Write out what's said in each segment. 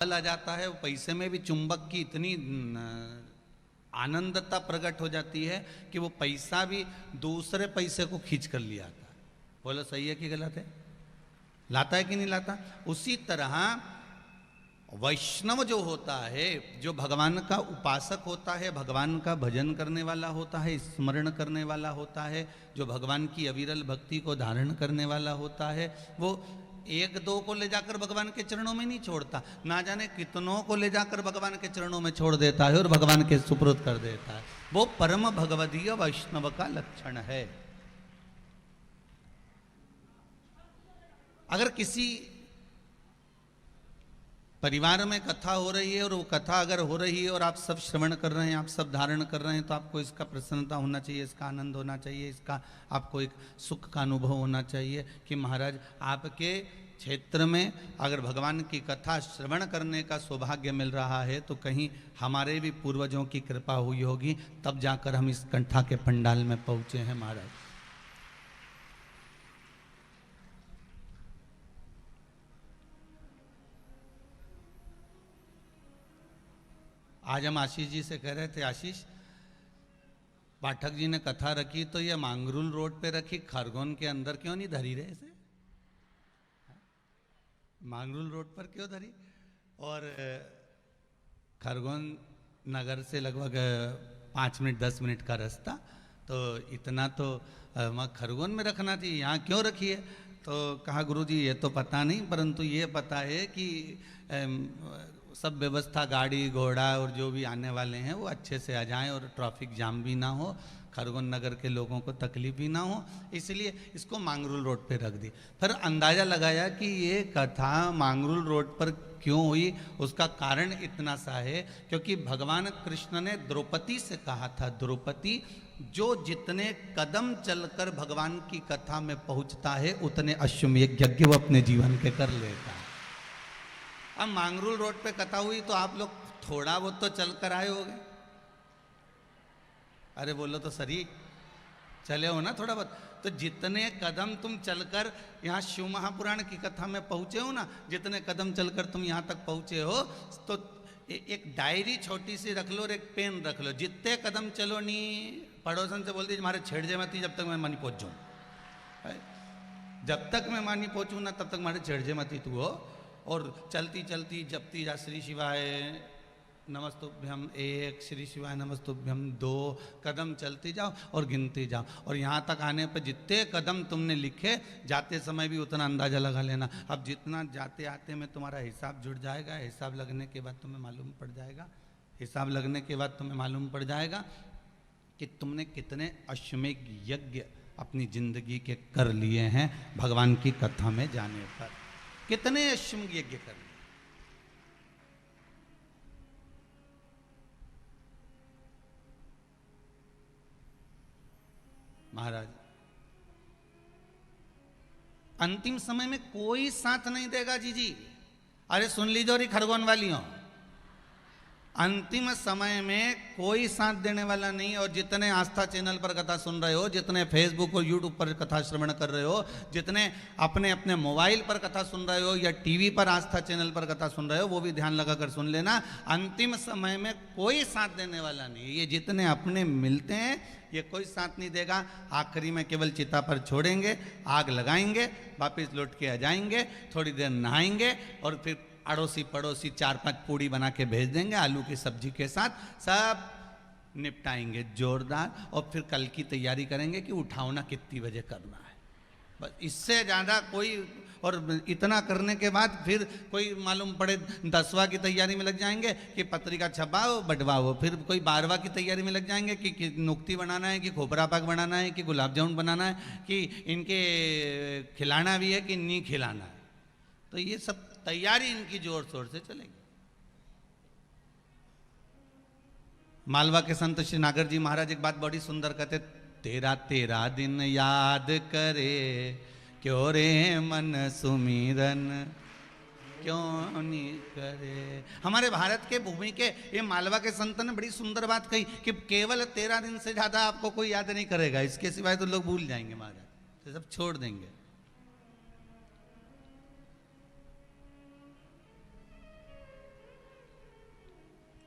आ जाता है, वो पैसे में भी चुंबक की इतनी आनंदता प्रकट हो जाती है कि वो पैसा भी दूसरे पैसे को खींच कर लिया आता है। बोलो सही है कि गलत है? लाता है कि नहीं लाता? उसी तरह वैष्णव जो होता है, जो भगवान का उपासक होता है, भगवान का भजन करने वाला होता है, स्मरण करने वाला होता है, जो भगवान की अविरल भक्ति को धारण करने वाला होता है, वो एक दो को ले जाकर भगवान के चरणों में नहीं छोड़ता, ना जाने कितनों को ले जाकर भगवान के चरणों में छोड़ देता है और भगवान के सुपुर्द कर देता है। वो परम भगवदीय वैष्णव का लक्षण है। अगर किसी परिवार में कथा हो रही है और वो कथा अगर हो रही है और आप सब श्रवण कर रहे हैं, आप सब धारण कर रहे हैं, तो आपको इसका प्रसन्नता होना चाहिए, इसका आनंद होना चाहिए, इसका आपको एक सुख का अनुभव होना चाहिए कि महाराज आपके क्षेत्र में अगर भगवान की कथा श्रवण करने का सौभाग्य मिल रहा है तो कहीं हमारे भी पूर्वजों की कृपा हुई होगी, तब जाकर हम इस कथा के पंडाल में पहुँचे हैं महाराज। आज हम आशीष जी से कह रहे थे, आशीष पाठक जी ने कथा रखी तो ये मांगरूल रोड पे रखी, खरगोन के अंदर क्यों नहीं धरी रहे इसे? मांगरूल रोड पर क्यों धरी? और खरगोन नगर से लगभग 5 मिनट 10 मिनट का रास्ता, तो इतना तो खरगोन में रखना चाहिए, यहाँ क्यों रखी है? तो कहा गुरुजी ये तो पता नहीं, परंतु ये पता है कि सब व्यवस्था गाड़ी घोड़ा और जो भी आने वाले हैं वो अच्छे से आ जाएं और ट्रैफिक जाम भी ना हो, खरगोन नगर के लोगों को तकलीफ भी ना हो, इसलिए इसको मांगरूल रोड पे रख दी। फिर अंदाज़ा लगाया कि ये कथा मांगरूल रोड पर क्यों हुई, उसका कारण इतना सा है क्योंकि भगवान कृष्ण ने द्रौपदी से कहा था, द्रौपदी जो जितने कदम चलकर भगवान की कथा में पहुंचता है उतने अश्वमेध यज्ञ वो अपने जीवन के कर लेता है। अब मांगरूल रोड पे कथा हुई तो आप लोग थोड़ा बहुत तो चल कर आए होगे। अरे बोलो तो सही, चले हो ना थोड़ा बहुत? तो जितने कदम तुम चलकर यहाँ शिव महापुराण की कथा में पहुंचे हो ना, जितने कदम चलकर तुम यहाँ तक पहुंचे हो, तो एक डायरी छोटी सी रख लो और एक पेन रख लो, जितने कदम चलो नहीं, पड़ोसन से बोल दीजिए हमारे छेड़ जे मत जब तक मैं मानी पहुंच जाऊं, जब तक मैं मानी पहुंचू ना तब तक हमारे छेड़ जे मत तू हो। और चलती चलती जपती जा श्री शिवाय नमस्तुभ्यम 1, श्री शिवाय नमस्तुभ्यम 2, कदम चलती जाओ और गिनती जाओ। और यहाँ तक आने पर जितने कदम तुमने लिखे जाते समय भी उतना अंदाज़ा लगा लेना। अब जितना जाते आते में तुम्हारा हिसाब जुड़ जाएगा, हिसाब लगने के बाद तुम्हें मालूम पड़ जाएगा, हिसाब लगने के बाद तुम्हें मालूम पड़ जाएगा कि तुमने कितने अश्वमेध यज्ञ अपनी जिंदगी के कर लिए हैं भगवान की कथा में जाने पर, कितने अश्वमेध यज्ञ कर लिए। महाराज अंतिम समय में कोई साथ नहीं देगा जी। अरे सुन लीजिए और खरगोन वालियों, अंतिम समय में कोई साथ देने वाला नहीं। और जितने आस्था चैनल पर कथा सुन रहे हो, जितने फेसबुक और यूट्यूब पर कथा श्रवण कर रहे हो, जितने अपने अपने मोबाइल पर कथा सुन रहे हो या टीवी पर आस्था चैनल पर कथा सुन रहे हो, वो भी ध्यान लगाकर सुन लेना, अंतिम समय में कोई साथ देने वाला नहीं। ये जितने अपने मिलते हैं ये कोई साथ नहीं देगा। आखिरी में केवल चिता पर छोड़ेंगे, आग लगाएंगे, वापिस लौट के आ जाएंगे, थोड़ी देर नहाएंगे और फिर अड़ोसी पड़ोसी 4-5 पूड़ी बना के भेज देंगे आलू की सब्जी के साथ, सब निपटाएंगे जोरदार। और फिर कल की तैयारी करेंगे कि उठावना कितनी बजे करना है, बस इससे ज़्यादा कोई। और इतना करने के बाद फिर कोई मालूम पड़े 10वां की तैयारी में लग जाएंगे कि पत्रिका छपाओ बंटवाओ, फिर कोई 12वां की तैयारी में लग जाएंगे कि नुक्ती बनाना है, कि खोपरा पाक बनाना है, कि गुलाब जामुन बनाना है, कि इनके खिलाना भी है कि नहीं खिलाना है। तो ये सब तैयारी इनकी जोर शोर से चलेगी। मालवा के संत श्री नागर जी महाराज एक बात बड़ी सुंदर कहते, तेरा तेरा दिन याद करे क्यों रे मन सुमिरन क्यों नहीं करे। हमारे भारत के भूमि के ये मालवा के संत ने बड़ी सुंदर बात कही कि केवल 13 दिन से ज्यादा आपको कोई याद नहीं करेगा, इसके सिवाय तो लोग भूल जाएंगे महाराज, तो सब छोड़ देंगे।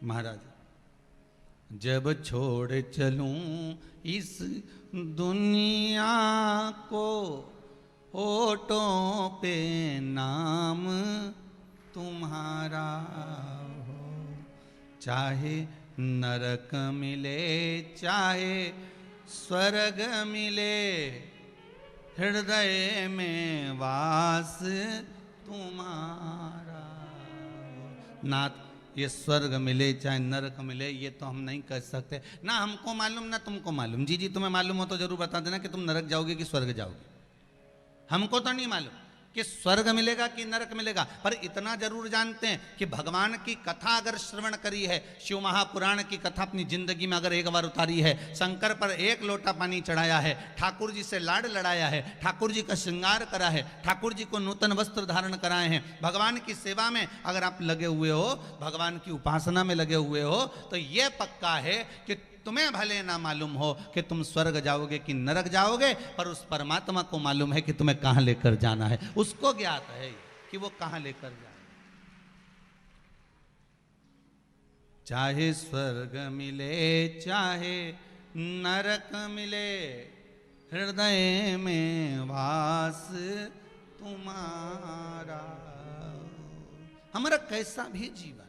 महाराज, जब छोड़ चलूं इस दुनिया को, होठों पे नाम तुम्हारा हो, चाहे नरक मिले चाहे स्वर्ग मिले, हृदय में वास तुम्हारा हो। नाथ, ये स्वर्ग मिले चाहे नरक मिले ये तो हम नहीं कर सकते, ना हमको मालूम ना तुमको मालूम। जी तुम्हें मालूम हो तो जरूर बता देना कि तुम नरक जाओगे कि स्वर्ग जाओगे। हमको तो नहीं मालूम कि स्वर्ग मिलेगा कि नरक मिलेगा, पर इतना जरूर जानते हैं कि भगवान की कथा अगर श्रवण करी है, शिव महापुराण की कथा अपनी जिंदगी में अगर एक बार उतारी है, शंकर पर एक लोटा पानी चढ़ाया है, ठाकुर जी से लाड लड़ाया है, ठाकुर जी का श्रृंगार करा है, ठाकुर जी को नूतन वस्त्र धारण कराए हैं, भगवान की सेवा में अगर आप लगे हुए हो, भगवान की उपासना में लगे हुए हो, तो यह पक्का है कि तुम्हें भले ना मालूम हो कि तुम स्वर्ग जाओगे कि नरक जाओगे, पर उस परमात्मा को मालूम है कि तुम्हें कहां लेकर जाना है। उसको ज्ञात है कि वो कहां लेकर जाए। चाहे स्वर्ग मिले चाहे नरक मिले, हृदय में वास तुम्हारा। हमारा कैसा भी जीवन,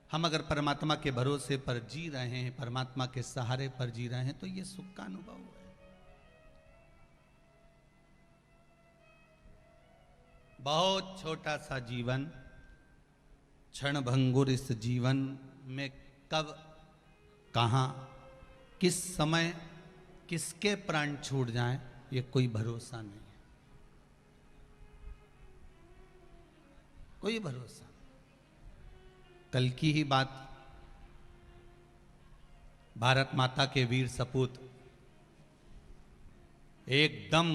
हम अगर परमात्मा के भरोसे पर जी रहे हैं, परमात्मा के सहारे पर जी रहे हैं, तो ये सुख का अनुभव है। बहुत छोटा सा जीवन, क्षण भंगुर इस जीवन में कब कहां किस समय किसके प्राण छूट जाएं, ये कोई भरोसा नहीं है, कोई भरोसा। कल की ही बात, भारत माता के वीर सपूत एकदम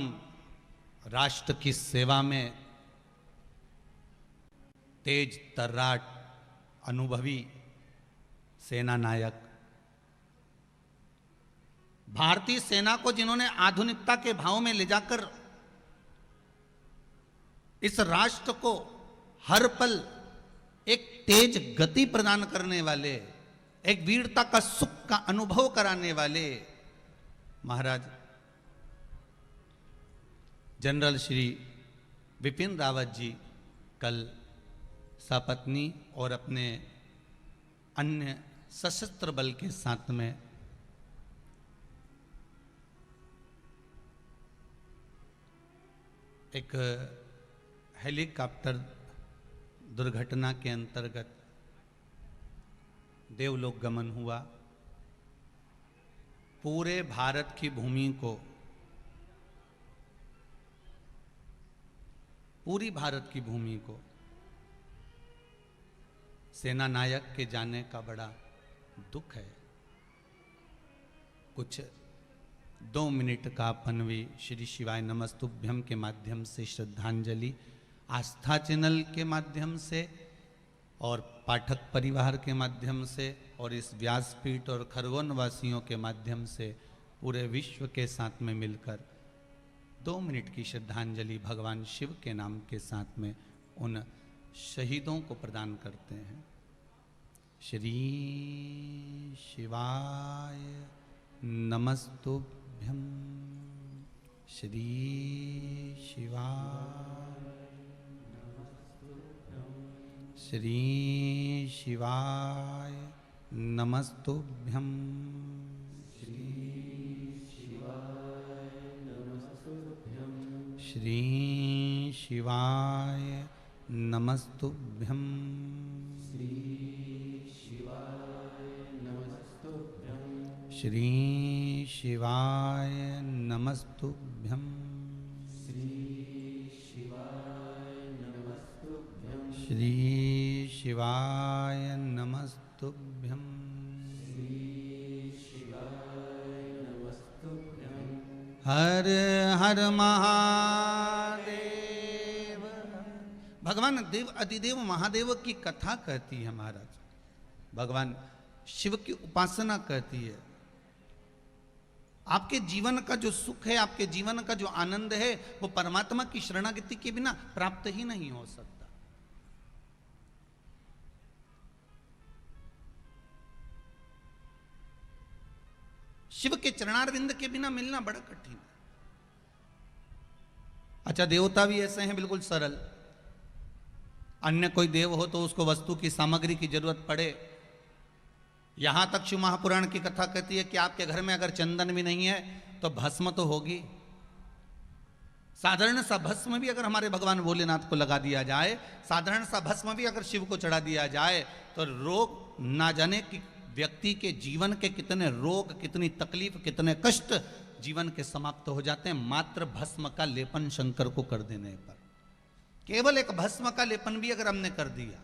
राष्ट्र की सेवा में तेज तर्राट अनुभवी सेना नायक, भारतीय सेना को जिन्होंने आधुनिकता के भाव में ले जाकर इस राष्ट्र को हर पल एक तेज गति प्रदान करने वाले, एक वीरता का सुख का अनुभव कराने वाले महाराज जनरल श्री विपिन रावत जी कल सपत्नी और अपने अन्य सशस्त्र बल के साथ में एक हेलीकॉप्टर दुर्घटना के अंतर्गत देवलोक गमन हुआ। पूरे भारत की भूमि को, पूरी भारत की भूमि को सेना नायक के जाने का बड़ा दुख है। कुछ 2 मिनट का पनवी श्री शिवाय नमस्तुभ्यम के माध्यम से श्रद्धांजलि, आस्था चैनल के माध्यम से और पाठक परिवार के माध्यम से और इस व्यासपीठ और खरगोन वासियों के माध्यम से पूरे विश्व के साथ में मिलकर 2 मिनट की श्रद्धांजलि भगवान शिव के नाम के साथ में उन शहीदों को प्रदान करते हैं। श्री शिवाय नमस्तुभ्यम, श्री शिवाय, श्री शिवाय नमस्तुभ्यम, श्री शिवाय नमस्तुभ्यम, श्री शिवाय नमस्तुभ्यम, श्री शिवाय नमस्तुभ्यम, श्री शिवाय नमस्तुभ्यम, श्री शिवाय नमस्तुभ्यम, हर हर महादेव। भगवान देव अधिदेव महादेव की कथा कहती है महाराज, भगवान शिव की उपासना कहती है। आपके जीवन का जो सुख है, आपके जीवन का जो आनंद है, वो परमात्मा की शरणागति के बिना प्राप्त ही नहीं हो सकता। शिव के चरणारविंद के बिना मिलना बड़ा कठिन है। अच्छा, देवता भी ऐसे हैं बिल्कुल सरल। अन्य कोई देव हो तो उसको वस्तु की सामग्री की जरूरत पड़े। यहां तक शिव महापुराण की कथा कहती है कि आपके घर में अगर चंदन भी नहीं है तो भस्म तो होगी। साधारण सा भस्म भी अगर हमारे भगवान भोलेनाथ को लगा दिया जाए, साधारण सा भस्म भी अगर शिव को चढ़ा दिया जाए, तो रोग ना जाने कि व्यक्ति के जीवन के कितने रोग, कितनी तकलीफ, कितने कष्ट जीवन के समाप्त हो जाते हैं मात्र भस्म का लेपन शंकर को कर देने पर। केवल एक भस्म का लेपन भी अगर हमने कर दिया,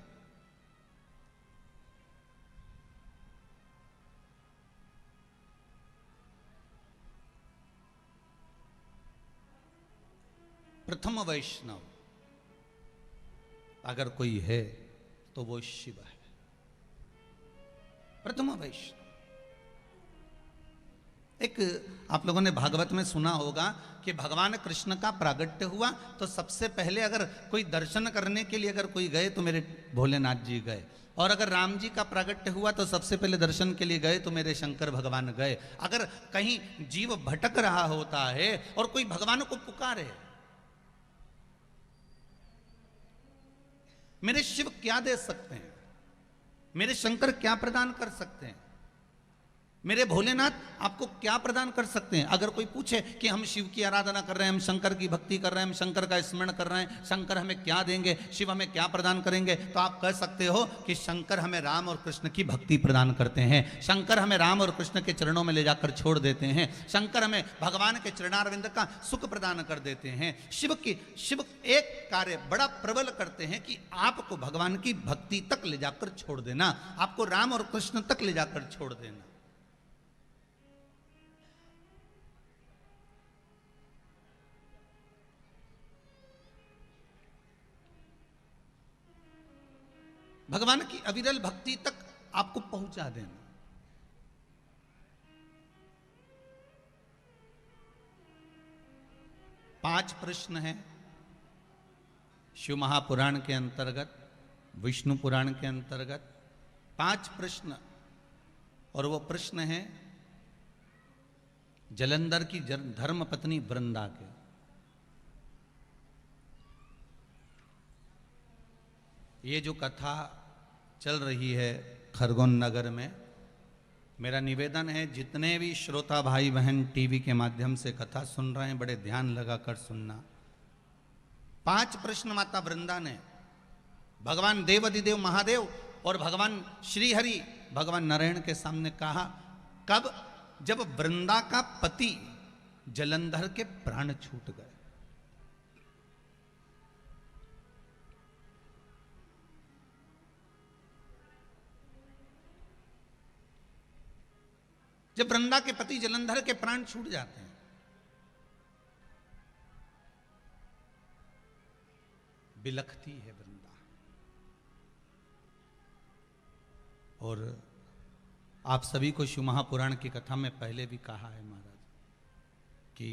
प्रथम वैष्णव अगर कोई है तो वो शिव है, प्रथम वैष्णव। एक आप लोगों ने भागवत में सुना होगा कि भगवान कृष्ण का प्रागट्य हुआ तो सबसे पहले अगर कोई दर्शन करने के लिए अगर कोई गए तो मेरे भोलेनाथ जी गए, और अगर राम जी का प्रागट्य हुआ तो सबसे पहले दर्शन के लिए गए तो मेरे शंकर भगवान गए। अगर कहीं जीव भटक रहा होता है और कोई भगवान को पुकारे, मेरे शिव क्या दे सकते हैं, मेरे शंकर क्या प्रदान कर सकते हैं, मेरे भोलेनाथ आपको क्या प्रदान कर सकते हैं। अगर कोई पूछे कि हम शिव की आराधना कर रहे हैं, हम शंकर की भक्ति कर रहे हैं, हम शंकर का स्मरण कर रहे हैं, शंकर हमें क्या देंगे, शिव हमें क्या प्रदान करेंगे, तो आप कह सकते हो कि शंकर हमें राम और कृष्ण की भक्ति प्रदान करते हैं, शंकर हमें राम और कृष्ण के चरणों में ले जाकर छोड़ देते हैं, शंकर हमें भगवान के चरणारविंद का सुख प्रदान कर देते हैं। शिव एक कार्य बड़ा प्रबल करते हैं कि आपको भगवान की भक्ति तक ले जाकर छोड़ देना, आपको राम और कृष्ण तक ले जाकर छोड़ देना। भगवान की अविरल भक्ति तक आपको पहुंचा देना। पांच प्रश्न हैं शिव महापुराण के अंतर्गत, विष्णु पुराण के अंतर्गत 5 प्रश्न, और वो प्रश्न है जलंधर की धर्म पत्नी वृंदा के। ये जो कथा चल रही है खरगोन नगर में, मेरा निवेदन है जितने भी श्रोता भाई बहन टीवी के माध्यम से कथा सुन रहे हैं, बड़े ध्यान लगाकर सुनना। 5 प्रश्न माता वृंदा ने भगवान देवाधिदेव महादेव और भगवान श्रीहरि भगवान नारायण के सामने कहा। कब? जब वृंदा का पति जलंधर के प्राण छूट गए। जब वृंदा के पति जलंधर के प्राण छूट जाते हैं, बिलखती है वृंदा। और आप सभी को शिव महापुराण की कथा में पहले भी कहा है महाराज कि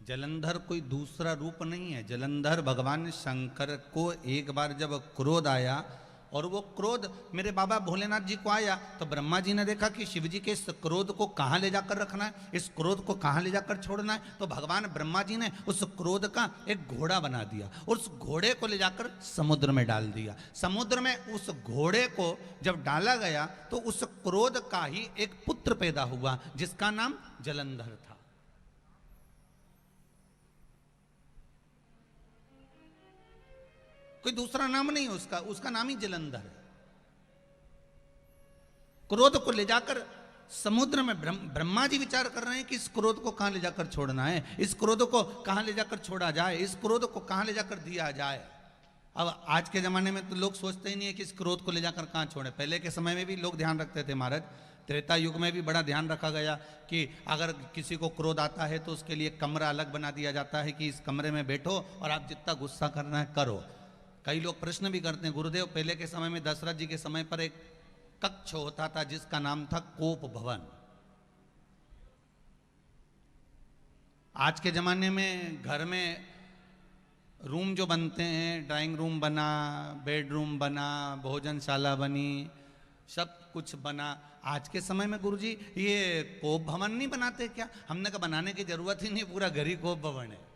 जलंधर कोई दूसरा रूप नहीं है। जलंधर भगवान शंकर को एक बार जब क्रोध आया, और वो क्रोध मेरे बाबा भोलेनाथ जी को आया, तो ब्रह्मा जी ने देखा कि शिव जी के इस क्रोध को कहाँ ले जाकर रखना है, इस क्रोध को कहाँ ले जाकर छोड़ना है। तो भगवान ब्रह्मा जी ने उस क्रोध का एक घोड़ा बना दिया, उस घोड़े को ले जाकर समुद्र में डाल दिया। समुद्र में उस घोड़े को जब डाला गया तो उस क्रोध का ही एक पुत्र पैदा हुआ जिसका नाम जलंधर था। कोई दूसरा नाम नहीं उसका, उसका नाम ही जलंधर है। क्रोध को ले जाकर समुद्र में ब्रह्मा जी विचार कर रहे हैं कि इस क्रोध को कहां ले जाकर छोड़ना है, इस क्रोध को कहां ले जाकर छोड़ा जाए, इस क्रोध को कहां ले जाकर दिया जाए। अब आज के जमाने में तो लोग सोचते ही नहीं है कि इस क्रोध को ले जाकर कहां छोड़े। पहले के समय में भी लोग ध्यान रखते थे महाराज, त्रेता युग में भी बड़ा ध्यान रखा गया कि अगर किसी को क्रोध आता है तो उसके लिए कमरा अलग बना दिया जाता है कि इस कमरे में बैठो और आप जितना गुस्सा करना है करो। कई लोग प्रश्न भी करते हैं, गुरुदेव पहले के समय में दशरथ जी के समय पर एक कक्ष होता था जिसका नाम था कोप भवन। आज के जमाने में घर में रूम जो बनते हैं, ड्राइंग रूम बना, बेडरूम बना, भोजनशाला बनी, सब कुछ बना। आज के समय में गुरुजी ये कोप भवन नहीं बनाते क्या? हमने कहा बनाने की जरूरत ही नहीं, पूरा घर ही कोप भवन है।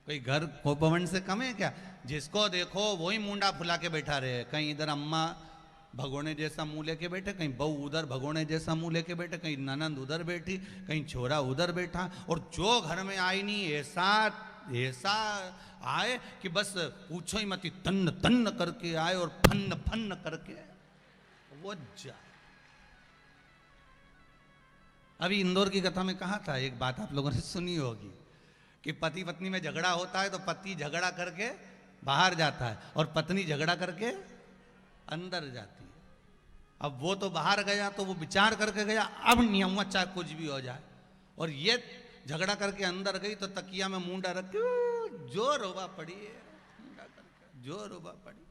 कोई घर कोप भवन से कम है क्या? जिसको देखो वही मुंडा फुला के बैठा रहे। कहीं इधर अम्मा भगोने जैसा मुंह लेके बैठे, कहीं बहू उधर भगोने जैसा मुंह लेके बैठे, कहीं ननंद उधर बैठी, कहीं छोरा उधर बैठा। और जो घर में आई नहीं ऐसा ऐसा आए कि बस पूछो ही मत, तन्न तन्न करके आए और फन्न फन्न करके वो जाए। अभी इंदौर की कथा में कहा था, एक बात आप लोगों ने सुनी होगी कि पति पत्नी में झगड़ा होता है तो पति झगड़ा करके बाहर जाता है और पत्नी झगड़ा करके अंदर जाती है। अब वो तो बाहर गया तो वो विचार करके गया, अब नहीं हुआ चाहे कुछ भी हो जाए। और ये झगड़ा करके अंदर गई तो तकिया में मुंडा रख के जो रोबा पड़ी है, मुंडा करके जो रोबा पड़ी।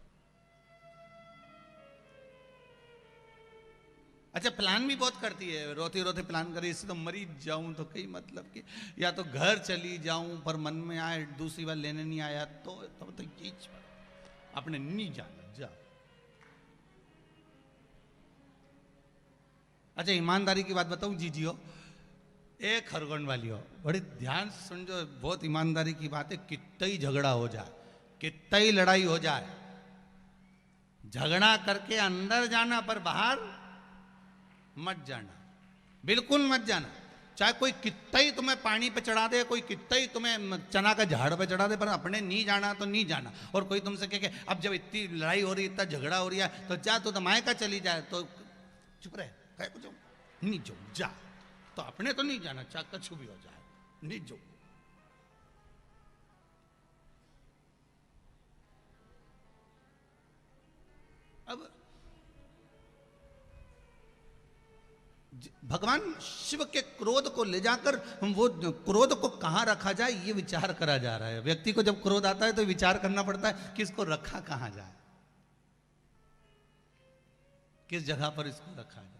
अच्छा प्लान भी बहुत करती है, रोते रोते प्लान करे, इससे तो मरी जाऊं तो कई मतलब कि या तो घर चली जाऊं, पर मन में आए दूसरी बार लेने नहीं आया तो यही आपने नहीं जाना जा। अच्छा ईमानदारी की बात बताऊं जीजियो, एक खरगोन वाली हो, बड़ी ध्यान से सुन, जो बहुत ईमानदारी की बात है। कितना ही झगड़ा हो जाए, कितना ही लड़ाई हो जाए, झगड़ा करके अंदर जाना पर बाहर मत जाना, बिल्कुल मत जाना। चाहे कोई कितना ही तुम्हें पानी पे चढ़ा दे, कोई कितना ही तुम्हें चना का झाड़ पे चढ़ा दे, पर अपने नहीं जाना तो नहीं जाना। और कोई तुमसे कहे अब जब इतनी लड़ाई हो रही, इतना झगड़ा हो रही है तो जा, तो मायका चली जाए, तो चुप रहे, कहे कुछ नहीं जो जा, तो अपने तो नहीं जाना, चाहे कुछ भी हो जाए नहीं जो। अब भगवान शिव के क्रोध को ले जाकर वो क्रोध को कहां रखा जाए ये विचार करा जा रहा है। व्यक्ति को जब क्रोध आता है तो विचार करना पड़ता है कि इसको रखा कहां जाए, किस जगह पर इसको रखा जाए।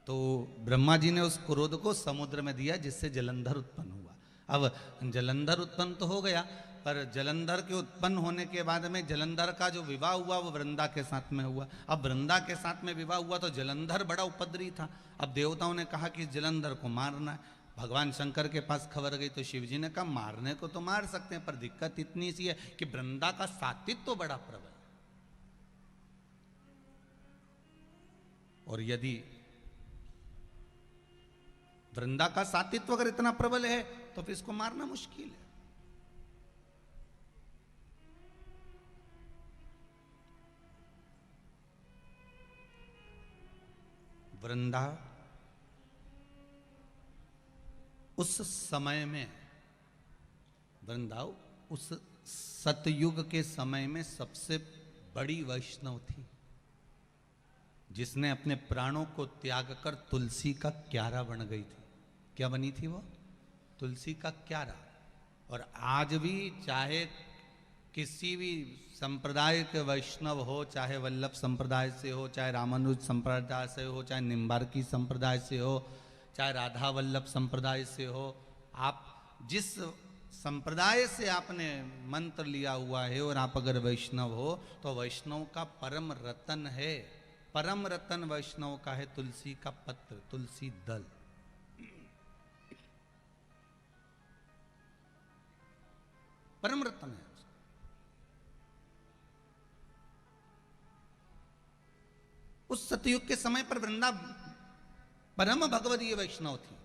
तो ब्रह्मा जी ने उस क्रोध को समुद्र में दिया जिससे जलंधर उत्पन्न हुआ। अब जलंधर उत्पन्न तो हो गया, पर जलंधर के उत्पन्न होने के बाद में जलंधर का जो विवाह हुआ वो वृंदा के साथ में हुआ। अब वृंदा के साथ में विवाह हुआ तो जलंधर बड़ा उपद्रवी था। अब देवताओं ने कहा कि जलंधर को मारना है। भगवान शंकर के पास खबर गई तो शिव जी ने कहा मारने को तो मार सकते हैं, पर दिक्कत इतनी सी है कि वृंदा का सात्वित्व तो बड़ा प्रबल, और यदि वृंदा का सात्वित्व अगर इतना प्रबल है तो फिर इसको मारना मुश्किल है। वृंदा उस समय में, वृंदा उस सतयुग के समय में सबसे बड़ी वैष्णव थी, जिसने अपने प्राणों को त्याग कर तुलसी का क्यारा बन गई थी। क्या बनी थी वो? तुलसी का क्यारा। और आज भी चाहे किसी भी संप्रदाय के वैष्णव हो, चाहे वल्लभ संप्रदाय से हो, चाहे रामानुज संप्रदाय से हो, चाहे निम्बार्की संप्रदाय से हो, चाहे राधा वल्लभ संप्रदाय से हो, आप जिस संप्रदाय से आपने मंत्र लिया हुआ है और आप अगर वैष्णव हो तो वैष्णव का परम रतन है, परम रतन वैष्णव का है तुलसी का पत्र, तुलसी दल। परम रतन है। उस सतयुग के समय पर वृंदा परम भगवदीय वैष्णव थी,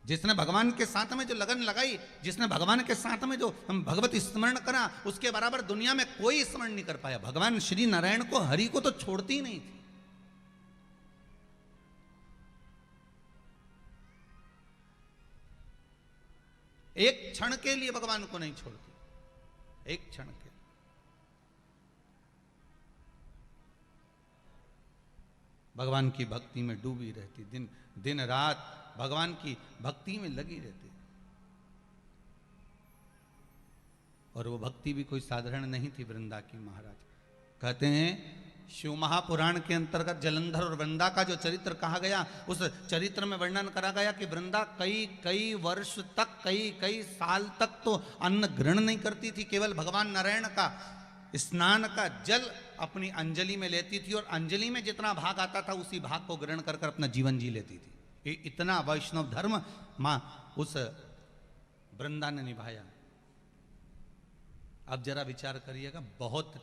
जिसने भगवान के साथ में जो लगन लगाई, जिसने भगवान के साथ में जो भगवत स्मरण करा, उसके बराबर दुनिया में कोई स्मरण नहीं कर पाया। भगवान श्री नारायण को, हरि को तो छोड़ती ही नहीं थी। एक क्षण के लिए भगवान को नहीं छोड़ती, एक क्षण के। भगवान की भक्ति में डूबी रहती, दिन दिन रात भगवान की भक्ति में लगी रहती। और वो भक्ति भी कोई साधारण नहीं थी वृंदा की। महाराज कहते हैं शिव महापुराण के अंतर्गत जलंधर और वृंदा का जो चरित्र कहा गया, उस चरित्र में वर्णन करा गया कि वृंदा कई कई वर्ष तक, कई कई साल तक तो अन्न ग्रहण नहीं करती थी, केवल भगवान नारायण का स्नान का जल अपनी अंजलि में लेती थी और अंजलि में जितना भाग आता था उसी भाग को ग्रहण कर अपना जीवन जी लेती थी। ये इतना वैष्णव धर्म मां उस वृंदा ने निभाया। अब जरा विचार करिएगा, बहुत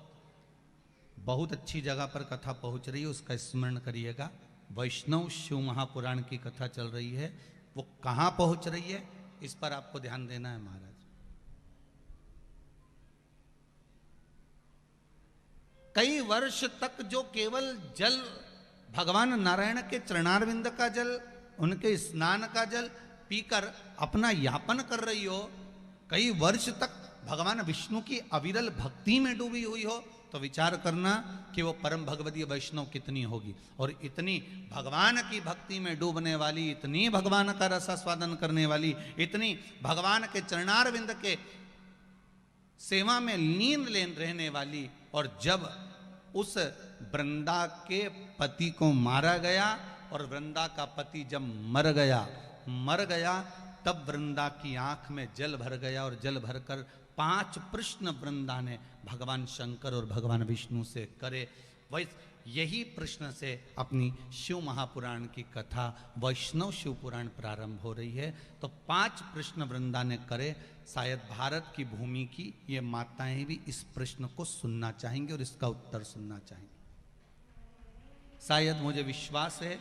बहुत अच्छी जगह पर कथा पहुंच रही है, उसका स्मरण करिएगा। वैष्णव शिव महापुराण की कथा चल रही है, वो कहां पहुंच रही है इस पर आपको ध्यान देना है महाराज। कई वर्ष तक जो केवल जल भगवान नारायण के चरणारविंद का जल, उनके स्नान का जल पीकर अपना यापन कर रही हो, कई वर्ष तक भगवान विष्णु की अविरल भक्ति में डूबी हुई हो, तो विचार करना कि वो परम भगवदीय वैष्णव कितनी होगी। और इतनी भगवान की भक्ति में डूबने वाली, इतनी भगवान का रसास्वादन करने वाली, इतनी भगवान के चरणारविंद के सेवा में लीन लेन रहने वाली, और जब उस वृंदा के पति को मारा गया और वृंदा का पति जब मर गया तब वृंदा की आंख में जल भर गया, और जल भरकर 5 प्रश्न वृंदा ने भगवान शंकर और भगवान विष्णु से करे। यही प्रश्न से अपनी शिव महापुराण की कथा वैष्णव शिव पुराण प्रारंभ हो रही है। तो 5 प्रश्न वृंदा ने करे। शायद भारत की भूमि की ये माताएं भी इस प्रश्न को सुनना चाहेंगे और इसका उत्तर सुनना चाहेंगे। शायद, मुझे विश्वास है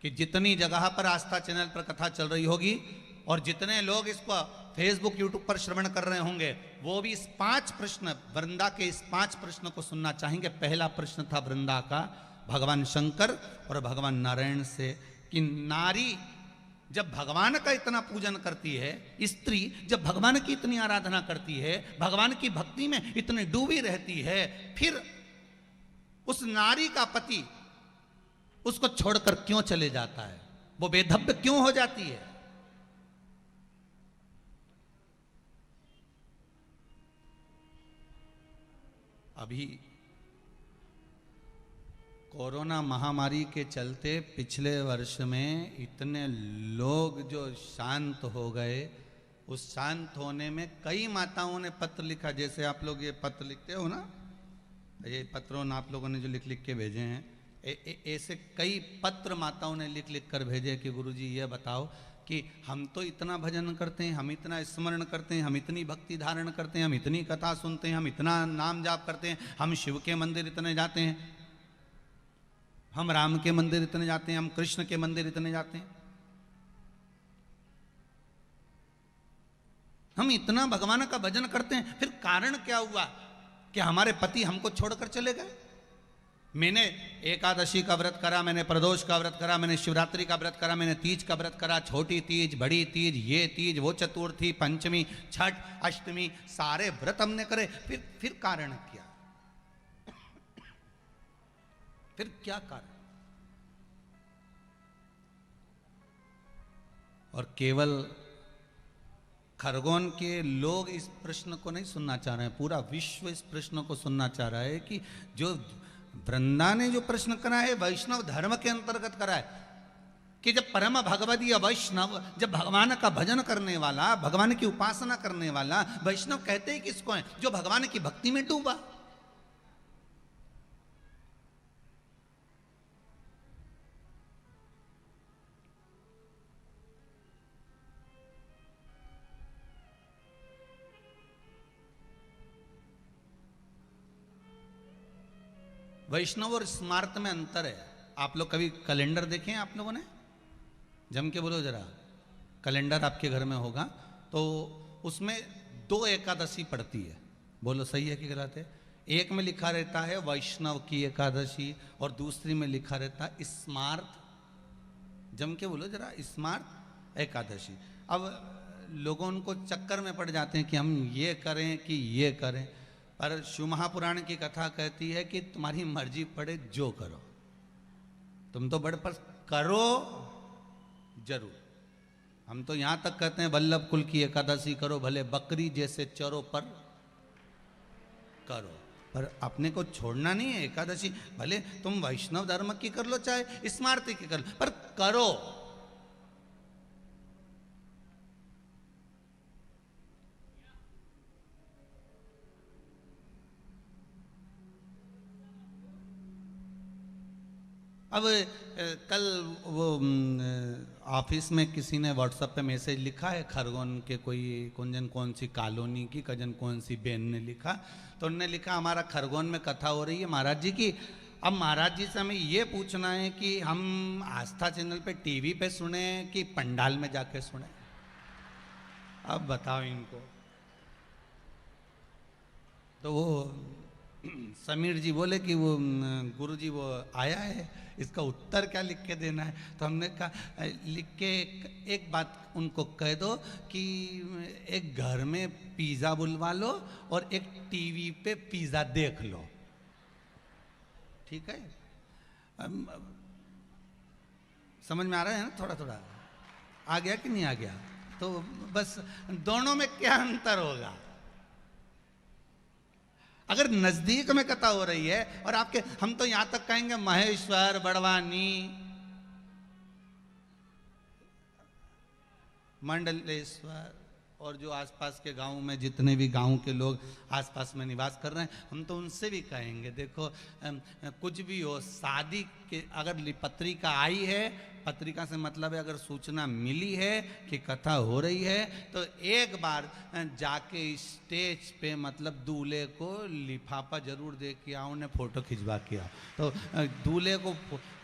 कि जितनी जगह पर आस्था चैनल पर कथा चल रही होगी और जितने लोग इसको फेसबुक यूट्यूब पर श्रवण कर रहे होंगे, वो भी इस 5 प्रश्न, वृंदा के इस 5 प्रश्न को सुनना चाहेंगे। पहला प्रश्न था वृंदा का भगवान शंकर और भगवान नारायण से कि नारी जब भगवान का इतना पूजन करती है, स्त्री जब भगवान की इतनी आराधना करती है, भगवान की भक्ति में इतनी डूबी रहती है, फिर उस नारी का पति उसको छोड़कर क्यों चले जाता है? वो बेधब्य क्यों हो जाती है? अभी कोरोना महामारी के चलते पिछले वर्ष में इतने लोग जो शांत हो गए, उस शांत होने में कई माताओं ने पत्र लिखा। जैसे आप लोग ये पत्र लिखते हो ना, ये पत्रों आप लोगों ने जो लिख लिख के भेजे हैं, ऐसे कई पत्र माताओं ने लिख लिख कर भेजे कि गुरुजी ये बताओ कि हम तो इतना भजन करते हैं, हम इतना स्मरण करते हैं, हम इतनी भक्ति धारण करते हैं, हम इतनी कथा सुनते हैं, हम इतना नाम जाप करते हैं, हम शिव के मंदिर इतने जाते हैं, हम राम के मंदिर इतने जाते हैं, हम कृष्ण के मंदिर इतने जाते हैं, हम इतना भगवान का भजन करते हैं, फिर कारण क्या हुआ कि हमारे पति हमको छोड़कर चले गए? मैंने एकादशी का व्रत करा, मैंने प्रदोष का व्रत करा, मैंने शिवरात्रि का व्रत करा, मैंने तीज का व्रत करा, छोटी तीज, बड़ी तीज, ये तीज, वो चतुर्थी, पंचमी, छठ, अष्टमी, सारे व्रत हमने करे, फिर कारण क्या? फिर क्या कारण? और केवल खरगोन के लोग इस प्रश्न को नहीं सुनना चाह रहे हैं, पूरा विश्व इस प्रश्न को सुनना चाह रहा है कि जो वृंदा ने जो प्रश्न करा है वैष्णव धर्म के अंतर्गत करा है कि जब परम भगवदीय वैष्णव, जब भगवान का भजन करने वाला, भगवान की उपासना करने वाला वैष्णव कहते हैं किसको है? जो भगवान की भक्ति में डूबा। वैष्णव और स्मार्त में अंतर है। आप लोग कभी कैलेंडर देखे हैं? आप लोगों ने जम के बोलो जरा। कैलेंडर आपके घर में होगा तो उसमें 2 एकादशी पड़ती है। बोलो सही है कि गलत है? एक में लिखा रहता है वैष्णव की एकादशी और दूसरी में लिखा रहता है स्मार्त। जम के बोलो जरा, स्मार्त एकादशी। अब लोगों उनको चक्कर में पड़ जाते हैं कि हम ये करें कि ये करें, पर शिव महापुराण की कथा कहती है कि तुम्हारी मर्जी पड़े जो करो, तुम तो बड़े पर करो जरूर। हम तो यहां तक कहते हैं वल्लभ कुल की एकादशी करो, भले बकरी जैसे चरो पर करो, पर अपने को छोड़ना नहीं है एकादशी। भले तुम वैष्णव धर्म की कर लो चाहे स्मार्ती की कर लो, पर करो। अब कल वो ऑफिस में किसी ने व्हाट्सएप पे मैसेज लिखा है, खरगोन के कोई कौन सी कॉलोनी की कौन सी बहन ने लिखा, तो उन्होंने लिखा हमारा खरगोन में कथा हो रही है महाराज जी की। अब महाराज जी से हमें ये पूछना है कि हम आस्था चैनल पे टीवी पे सुने कि पंडाल में जाके सुने। अब बताओ इनको। तो वो समीर जी बोले कि वो गुरु जी वो आया है, इसका उत्तर क्या लिख के देना है। तो हमने कहा लिख के एक बात उनको कह दो कि एक घर में पिज़्ज़ा बुलवा लो और एक टीवी पे पिज़्ज़ा देख लो, ठीक है। समझ में आ रहा है ना, थोड़ा थोड़ा आ गया कि नहीं आ गया। तो बस दोनों में क्या अंतर होगा। अगर नजदीक में कथा हो रही है और आपके, हम तो यहां तक कहेंगे महेश्वर, बड़वानी, मंडलेश्वर और जो आसपास के गांव में जितने भी गांव के लोग आसपास में निवास कर रहे हैं, हम तो उनसे भी कहेंगे देखो कुछ भी हो, शादी के अगर पत्रिका आई है, पत्रिका से मतलब है अगर सूचना मिली है कि कथा हो रही है, तो एक बार जाके स्टेज पे मतलब दूल्हे को लिफाफा जरूर दे के आओ, उन्हें फोटो खिंचवा के आओ। तो दूल्हे को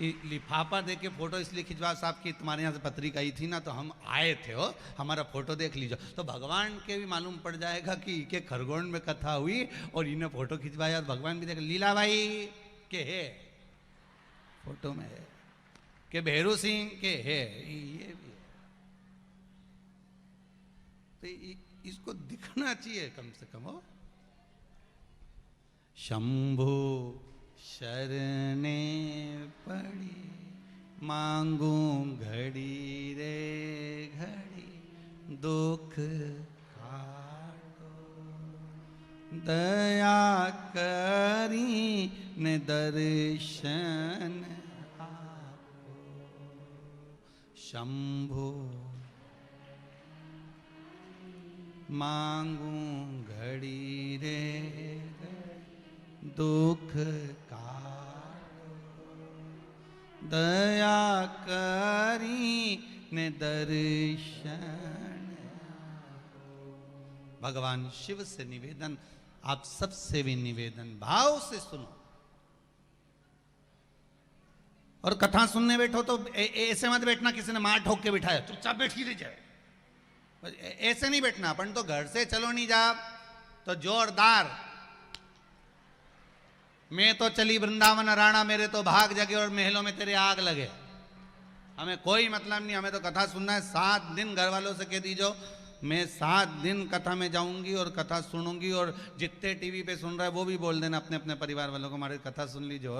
लिफाफा दे के फोटो इसलिए खिंचवा, साहब कि तुम्हारे यहाँ से पत्रिका आई थी ना तो हम आए थे, हो हमारा फोटो देख लीजिए। तो भगवान के भी मालूम पड़ जाएगा कि के खरगोन में कथा हुई और इन्हें फोटो खिंचवाया, भगवान भी देख, लीला भाई के है फोटो में है, के भैरू सिंह के है, ये भी है। तो इसको दिखना चाहिए कम से कम। हो शंभु शरणे पड़ी, मांगू घड़ी रे घड़ी, दुख काटो, दया करी ने दर्शन शंभु, मांगू घड़ी रे दुख काटो, दया करी ने दर्शन। भगवान शिव से निवेदन, आप सबसे भी निवेदन, भाव से सुनो। और कथा सुनने बैठो तो ऐसे मत बैठना किसी ने मार ठोक के बिठाया, चुपचाप बैठ ही रह जाए, ऐसे नहीं बैठना। अपन तो घर से चलो नहीं जा तो जोरदार, मैं तो चली वृंदावन राणा, मेरे तो भाग जगे और महलों में तेरे आग लगे। हमें कोई मतलब नहीं, हमें तो कथा सुनना है। 7 दिन घर वालों से कह दीजो मैं 7 दिन कथा में जाऊंगी और कथा सुनूंगी, और जितने टीवी पे सुन रहा है वो भी बोल देना अपने अपने परिवार वालों को, हमारी कथा सुन ली जो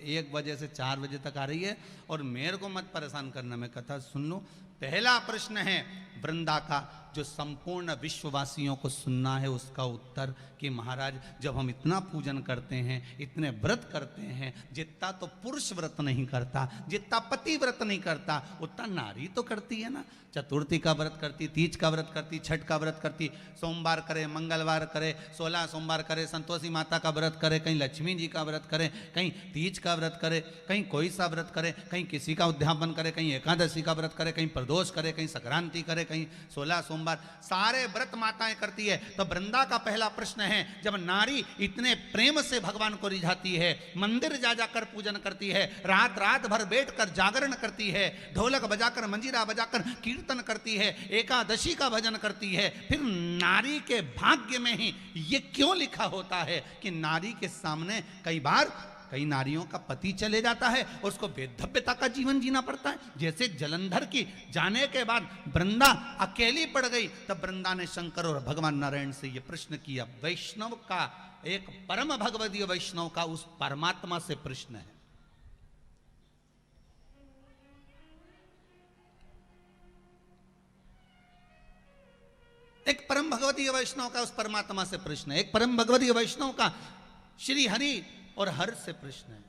1 बजे से 4 बजे तक आ रही है और मेरे को मत परेशान करना, मैं कथा सुन लूँ। पहला प्रश्न है वृंदा का, जो संपूर्ण विश्ववासियों को सुनना है, उसका उत्तर कि महाराज जब हम इतना पूजन करते हैं, इतने व्रत करते हैं, जितना तो पुरुष व्रत नहीं करता, जितना पति व्रत नहीं करता, उतना नारी तो करती है ना। चतुर्थी का व्रत करती, तीज का व्रत करती, छठ का व्रत करती, सोमवार करे, मंगलवार करे, 16 सोमवार करे, संतोषी माता का व्रत करे, कहीं लक्ष्मी जी का व्रत करे, कहीं तीज का व्रत करे, कहीं कोई सा व्रत करे, कहीं किसी का उद्यापन करे, कहीं एकादशी का व्रत करे, कहीं प्रदोष करे, कहीं संक्रांति करे, कहीं 16 सोमवार, सारे व्रत माताएं करती है। तो वृंदा का पहला प्रश्न है, जब नारी इतने प्रेम से भगवान को रिझाती है, मंदिर जा जाकर पूजन करती है, रात रात भर बैठकर जागरण करती है, ढोलक बजाकर मंजीरा बजाकर कीर्तन करती है, एकादशी का भजन करती है, फिर नारी के भाग्य में ही ये क्यों लिखा होता है कि नारी के सामने कई नारियों का पति चले जाता है और उसको बेधव्यता का जीवन जीना पड़ता है। जैसे जलंधर की जाने के बाद वृंदा अकेली पड़ गई, तब वृंदा ने शंकर और भगवान नारायण से यह प्रश्न किया। वैष्णव का, एक परम भगवदीय वैष्णव का उस परमात्मा से प्रश्न है। एक परम भगवदीय वैष्णव का उस परमात्मा से प्रश्न है, एक परम भगवदीय वैष्णव का श्री हरि और हर से प्रश्न है।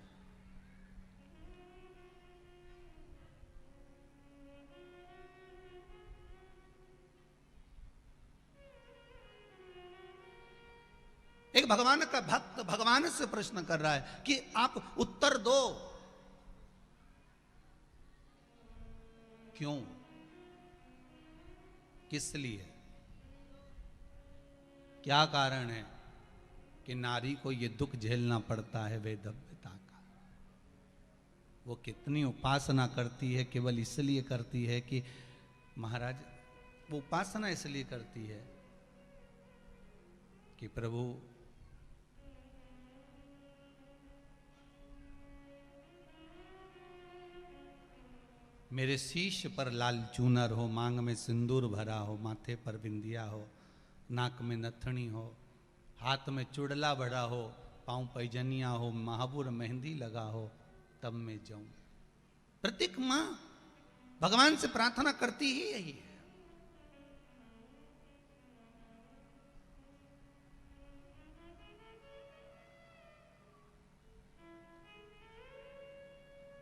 एक भगवान का भक्त भगवान से प्रश्न कर रहा है कि आप उत्तर दो। क्यों, किस लिए, क्या कारण है कि नारी को ये दुख झेलना पड़ता है वैधव्यता का? वो कितनी उपासना करती है, केवल इसलिए करती है कि महाराज, वो उपासना इसलिए करती है कि प्रभु मेरे शीश पर लाल चूनर हो, मांग में सिंदूर भरा हो, माथे पर बिंदिया हो, नाक में नथनी हो, हाथ में चुड़ला बड़ा हो, पांव पैजनिया हो, महापुर मेहंदी लगा हो, तब मैं जाऊं। प्रत्येक मां भगवान से प्रार्थना करती ही यही है।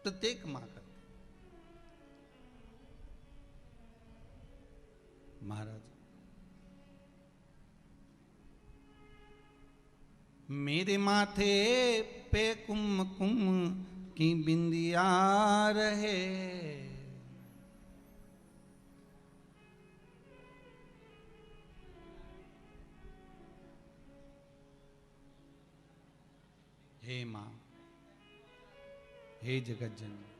प्रत्येक मां करती। महाराज, मेरे माथे पे कुमकुम की बिंदिया रहे, हे मां, हे जगत जननी,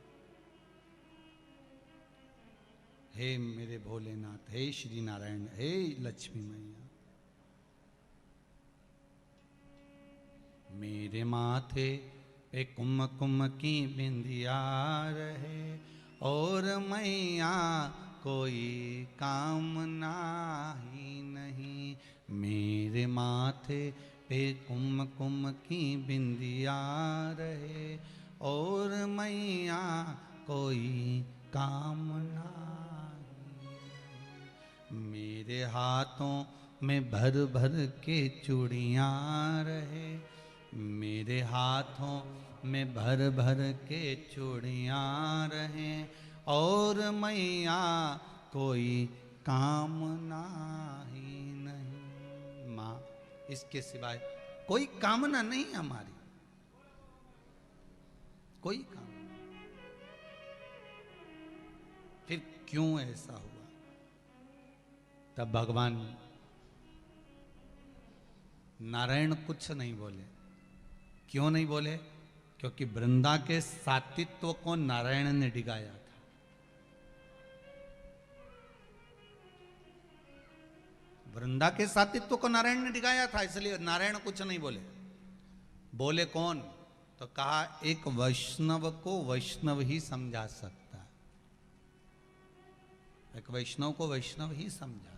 हे मेरे भोलेनाथ, हे श्री नारायण, हे लक्ष्मी मैया, मेरे माथे पे कुमकुम की बिंदिया रहे और मैया कोई कामना ही नहीं। मेरे माथे पे कुमकुम की बिंदिया रहे और मैया कोई कामना ही नहीं। मेरे हाथों में भर भर के चूड़ियाँ रहे, मेरे हाथों में भर भर के चूड़ियाँ रहें और मैया कोई कामना ही नहीं। माँ, इसके सिवाय कोई कामना नहीं हमारी, कोई कामना। फिर क्यों ऐसा हुआ? तब भगवान नारायण कुछ नहीं बोले। क्यों नहीं बोले? क्योंकि वृंदा के सात्वित्व को नारायण ने डिगाया था। वृंदा के सात्वित्व को नारायण ने डिगाया था, इसलिए नारायण कुछ नहीं बोले। बोले कौन? तो कहा एक वैष्णव को वैष्णव ही समझा सकता है, एक वैष्णव को वैष्णव ही समझा।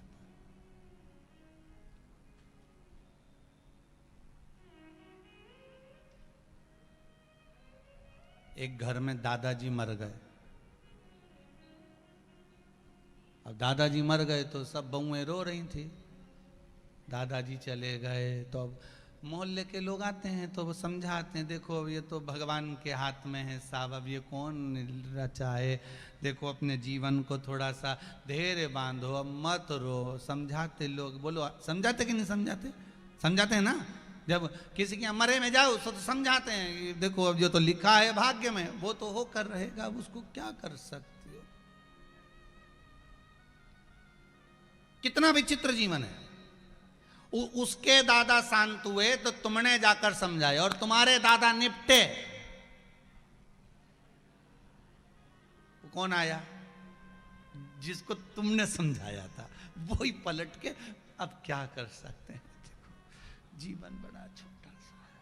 एक घर में दादाजी मर गए। अब दादाजी मर गए तो सब बहुएं रो रही थी। दादाजी चले गए तो अब मोहल्ले के लोग आते हैं तो वो समझाते हैं, देखो अब ये तो भगवान के हाथ में है साहब, अब ये कौन रचा है, देखो अपने जीवन को थोड़ा सा धैर्य बांधो, अब मत रो। समझाते लोग, बोलो समझाते कि नहीं समझाते? समझाते हैं ना। जब किसी के मरे में जाओ तो समझाते हैं, देखो अब जो तो लिखा है भाग्य में वो तो होकर रहेगा, अब उसको क्या कर सकते हो। कितना विचित्र जीवन है। उसके दादा शांत हुए तो तुमने जाकर समझाया और तुम्हारे दादा निपटे। कौन आया? जिसको तुमने समझाया था वो ही पलट के, अब क्या कर सकते हैं। देखो जीवन बड़ा छोटा सा है।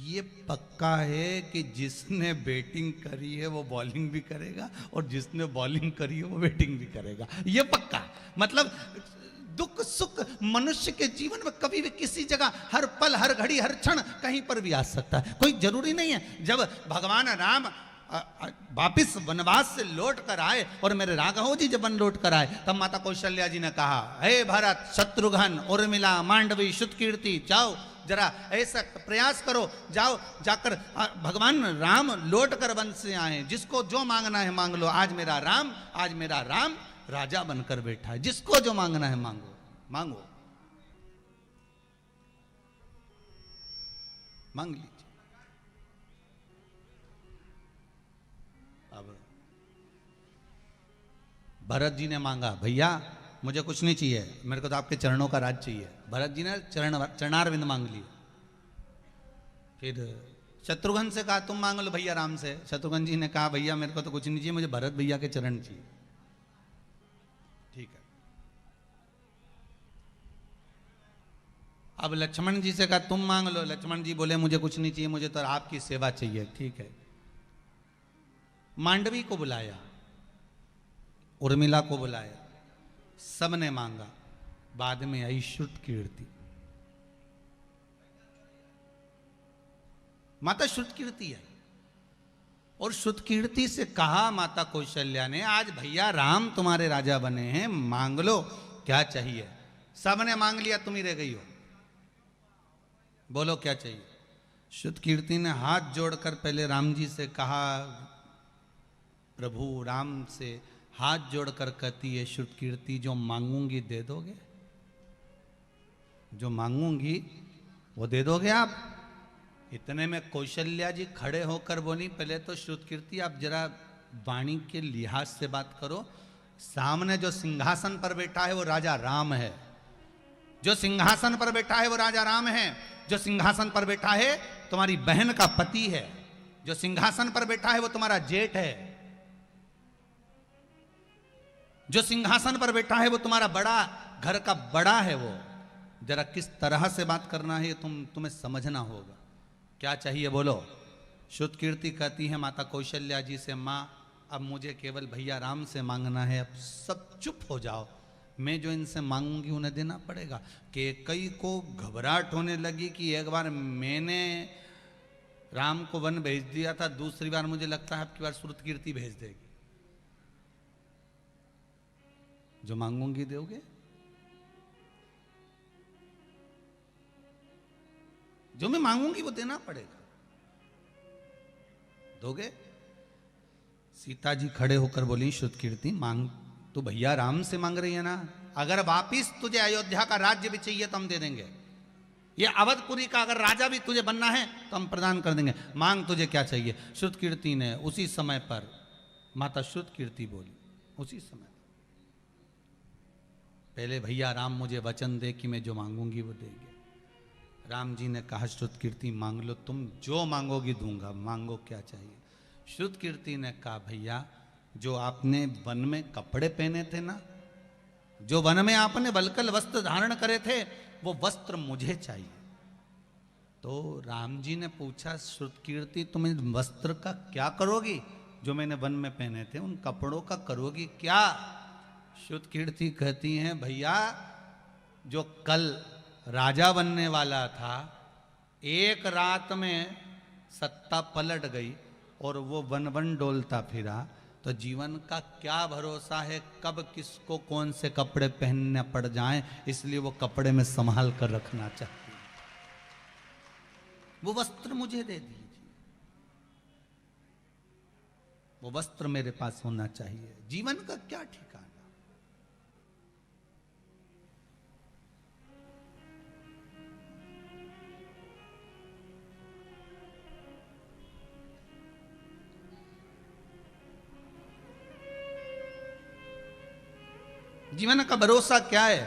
ये पक्का है कि जिसने बैटिंग करी है वो बॉलिंग भी करेगा और जिसने बॉलिंग करी है वो बैटिंग भी करेगा। ये पक्का। मतलब दुख सुख मनुष्य के जीवन में कभी भी किसी जगह, हर पल, हर घड़ी, हर क्षण कहीं पर भी आ सकता है। कोई जरूरी नहीं है। जब भगवान राम वापिस वनवास से लौट कर आए और मेरे राघव जी जब वन लौट कर आए, तब माता कौशल्या जी ने कहा, हे भरत, शत्रुघ्न, उर्मिला, मांडवी, श्रुतकीर्ति, जाओ जरा ऐसा प्रयास करो, जाओ जाकर भगवान राम लौट कर वन से आए, जिसको जो मांगना है मांग लो। आज मेरा राम राजा बनकर बैठा है, जिसको जो मांगना है मांगो, मांगो, मांग लीजिए। भरत जी ने मांगा, भैया मुझे कुछ नहीं चाहिए, मेरे को तो आपके चरणों का राज चाहिए। भरत जी ने चरणारविंद मांग लिए। फिर शत्रुघ्न से कहा तुम मांग लो भैया राम से। शत्रुघ्न जी ने कहा भैया मेरे को तो कुछ नहीं चाहिए, मुझे भरत भैया के चरण चाहिए। ठीक है। अब लक्ष्मण जी से कहा तुम मांग लो। लक्ष्मण जी बोले मुझे कुछ नहीं चाहिए, मुझे तो आपकी सेवा चाहिए। ठीक है। मांडवी को बुलाया, उर्मिला को बुलाया, सबने मांगा। बाद में आई श्रुतकीर्ति। माता श्रुतकीर्ति है, और श्रुतकीर्ति से कहा माता कौशल्या ने, आज भैया राम तुम्हारे राजा बने हैं, मांग लो क्या चाहिए। सबने मांग लिया, तुम ही रह गई हो, बोलो क्या चाहिए। श्रुतकीर्ति ने हाथ जोड़कर पहले राम जी से कहा, प्रभु राम से हाथ जोड़कर कहती है श्रुतकीर्ति, जो मांगूंगी दे दोगे, जो मांगूंगी वो दे दोगे आप। इतने में कौशल्या जी खड़े होकर बोली, पहले तो श्रुतकीर्ति आप जरा वाणी के लिहाज से बात करो, सामने जो सिंहासन पर बैठा है वो राजा राम है। जो सिंहासन पर बैठा है वो राजा राम है। जो सिंहासन पर बैठा है तुम्हारी बहन का पति है। जो सिंहासन पर बैठा है वो तुम्हारा जेठ है। जो सिंहासन पर बैठा है वो तुम्हारा बड़ा, घर का बड़ा है। वो जरा किस तरह से बात करना है तुम्हें समझना होगा। क्या चाहिए बोलो। श्रुतकीर्ति कहती है माता कौशल्या जी से, माँ अब मुझे केवल भैया राम से मांगना है, अब सब चुप हो जाओ, मैं जो इनसे मांगूंगी उन्हें देना पड़ेगा। कैकेयी को घबराहट होने लगी कि एक बार मैंने राम को वन भेज दिया था, दूसरी बार मुझे लगता है आपकी बार श्रुतकीर्ति भेज देगी। जो मांगूंगी दोगे, जो मैं मांगूंगी वो देना पड़ेगा, दोगे। सीता जी खड़े होकर बोली, श्रुतकीर्ति मांग तो भैया राम से मांग रही है ना, अगर वापिस तुझे अयोध्या का राज्य भी चाहिए तो हम दे देंगे, ये अवधपुरी का अगर राजा भी तुझे बनना है तो हम प्रदान कर देंगे, मांग तुझे क्या चाहिए। श्रुतकीर्ति ने उसी समय पर, माता श्रुतकीर्ति बोली उसी समय, पहले भैया राम मुझे वचन दे कि मैं जो मांगूंगी वो देंगे। राम जी ने कहा श्रुतकीर्ति मांग लो, तुम जो मांगोगी दूंगा, मांगो क्या चाहिए। श्रुतकीर्ति ने कहा भैया जो आपने वन में कपड़े पहने थे ना, जो वन में आपने वल्कल वस्त्र धारण करे थे, वो वस्त्र मुझे चाहिए। तो राम जी ने पूछा श्रुतकीर्ति तुम इन वस्त्र का क्या करोगी, जो मैंने वन में पहने थे उन कपड़ों का करोगी क्या। श्रुतकीर्ति कहती हैं भैया जो कल राजा बनने वाला था, एक रात में सत्ता पलट गई और वो वन वन डोलता फिरा, तो जीवन का क्या भरोसा है कब किसको कौन से कपड़े पहनने पड़ जाएं, इसलिए वो कपड़े में संभाल कर रखना चाहती है। वो वस्त्र मुझे दे दीजिए, वो वस्त्र मेरे पास होना चाहिए। जीवन का क्या ठिकाना। जीवन का भरोसा क्या है,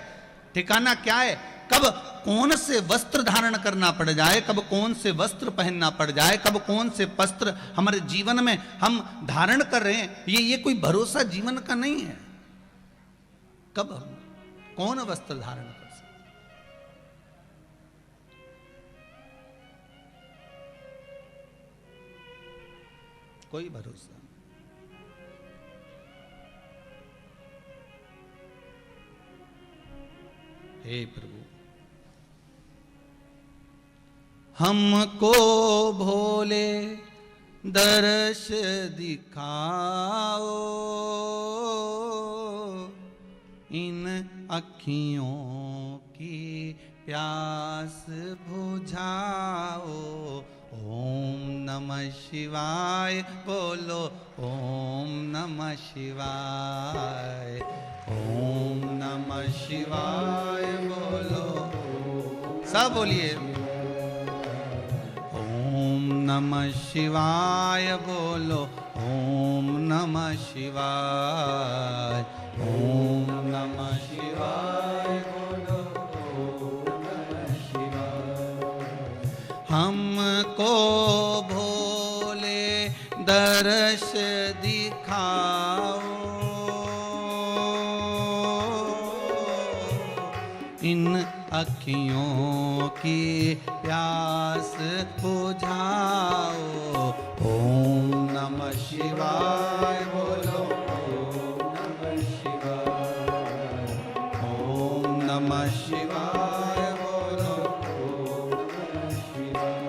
ठिकाना क्या है, कब कौन से वस्त्र धारण करना पड़ जाए, कब कौन से वस्त्र पहनना पड़ जाए, कब कौन से वस्त्र हमारे जीवन में हम धारण कर रहे हैं, ये कोई भरोसा जीवन का नहीं है। कब हम कौन वस्त्र धारण कर सकते, कोई भरोसा। हे प्रभु हमको भोले दर्श दिखाओ, इन अखियों की प्यास बुझाओ। ओम नमः शिवाय बोलो, ओम नमः शिवाय, ओम नमः शिवाय बोलो, सब बोलिए। ओम नमः शिवाय बोलो, ओम नमः शिवाय, ओम नमः शिवाय बोलो ओम नमः शिवाय। हमको भोले दर्श दिखाओ, इन अखियों की प्यास बुझाओ। ओम नमः शिवाय बोलो ओम नमः शिवाय। ओम नमः शिवाय बोलो ओम नमः शिवाय।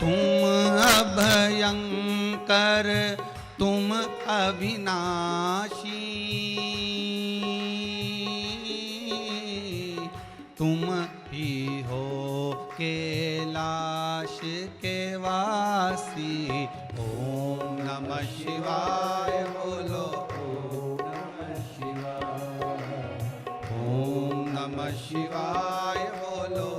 तुम अभयंकर तुम अविनाशी, तुम ही हो कैलाश के वासी। ओम नमः शिवाय बोलो ओम नमः शिवाय। ओम नमः शिवाय बोलो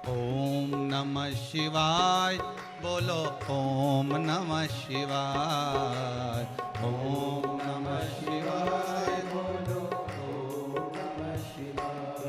ओम नमः शिवाय। बोलो ओम नमः शिवाय। ओम नमः शिवाय बोलो ओम नमः शिवाय।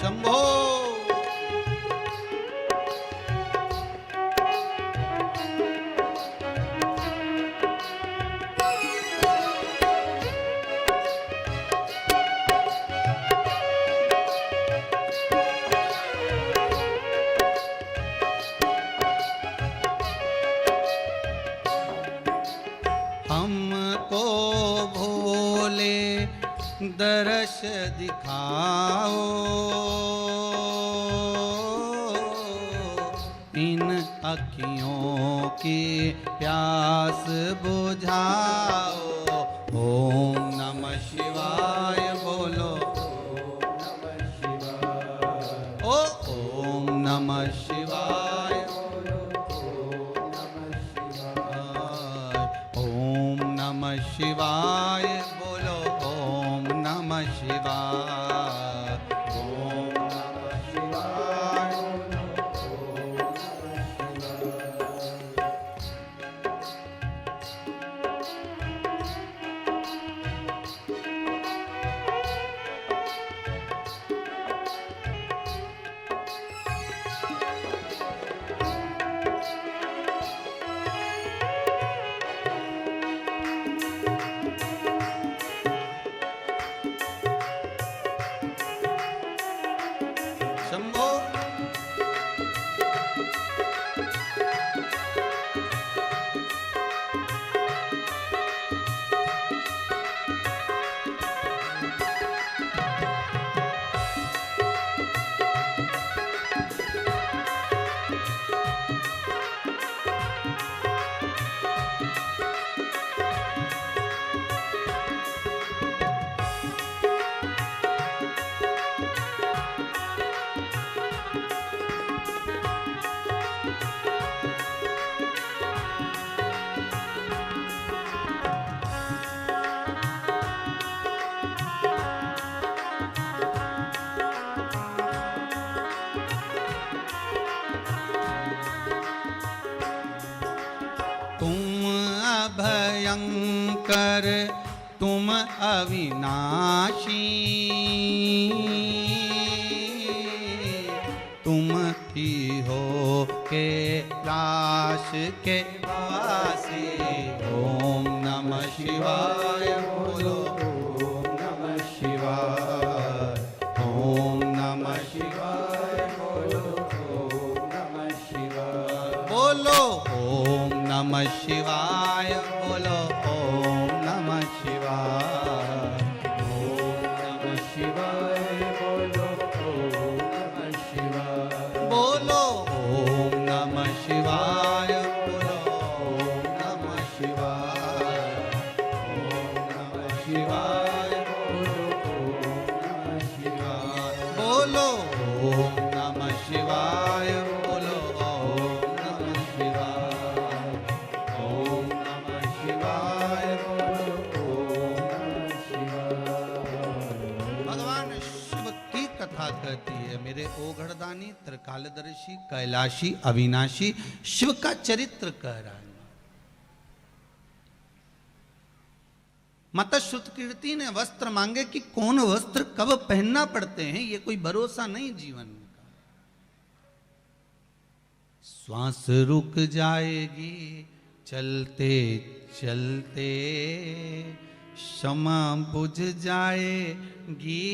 शंभो हमको भोले दर्श दिखाओ, इन अखियों की प्यास बुझाओ। ओम नमः शिवाय बोलो ओम नमः शिवाय। ओम नमः शिवाय बोलो ओम नमः शिवाय। ओम नमः शिवाय बोलो ओम नमः शिवाय। ओम नमः शिवाय बोलो ओम नमः शिवाय। भयंकर तुम अविनाशी, तुम ही हो कैलाश के वासी। ओम नमः शिवाय बोलो, ओम नमः शिवाय, ओम नमः शिवाय बोलो, ओम नमः शिवाय बोलो, ओम नमः शिवाय बोलो, ओम नमः शिवाय, ओम नमः शिवाय बोलो, ओम नमः शिवाय बोलो, ओम नमः शिवाय बोलो, ओम नमः शिवाय, ओम नमः शिवाय बोलो, ओम नमः शिवाय बोलो, ओम नमः शिवाय बोलो, ओम नमः शिवाय, ओम नमः शिवाय बोलो, ओम नमः शिवाय। भगवान शिव की कथा कहती है, मेरे ओघड़दानी त्रिकालदर्शी कैलाशी अविनाशी शिव का चरित्र कह रहा है। माता श्रुत कीर्ति ने वस्त्र मांगे कि कौन वस्त्र कब पहनना पड़ते हैं, ये कोई भरोसा नहीं जीवन का। श्वास रुक जाएगी चलते चलते, क्षमा बुझ जाएगी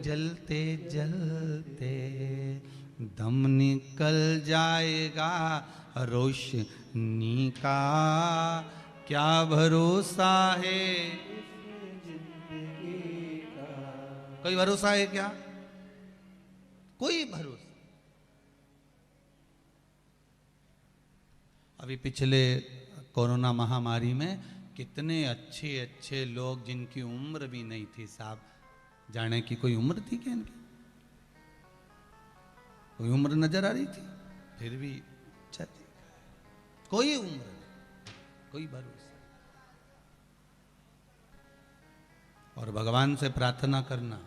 जलते जलते, दम निकल जाएगा रोशनी का, क्या भरोसा है। कोई भरोसा है क्या? कोई भरोसा। अभी पिछले कोरोना महामारी में कितने अच्छे अच्छे लोग जिनकी उम्र भी नहीं थी साहब, जाने की कोई उम्र थी क्या इनकी? कोई उम्र नजर आ रही थी, फिर भी अच्छा थी। कोई उम्र नहीं, कोई भरोसा। और भगवान से प्रार्थना करना,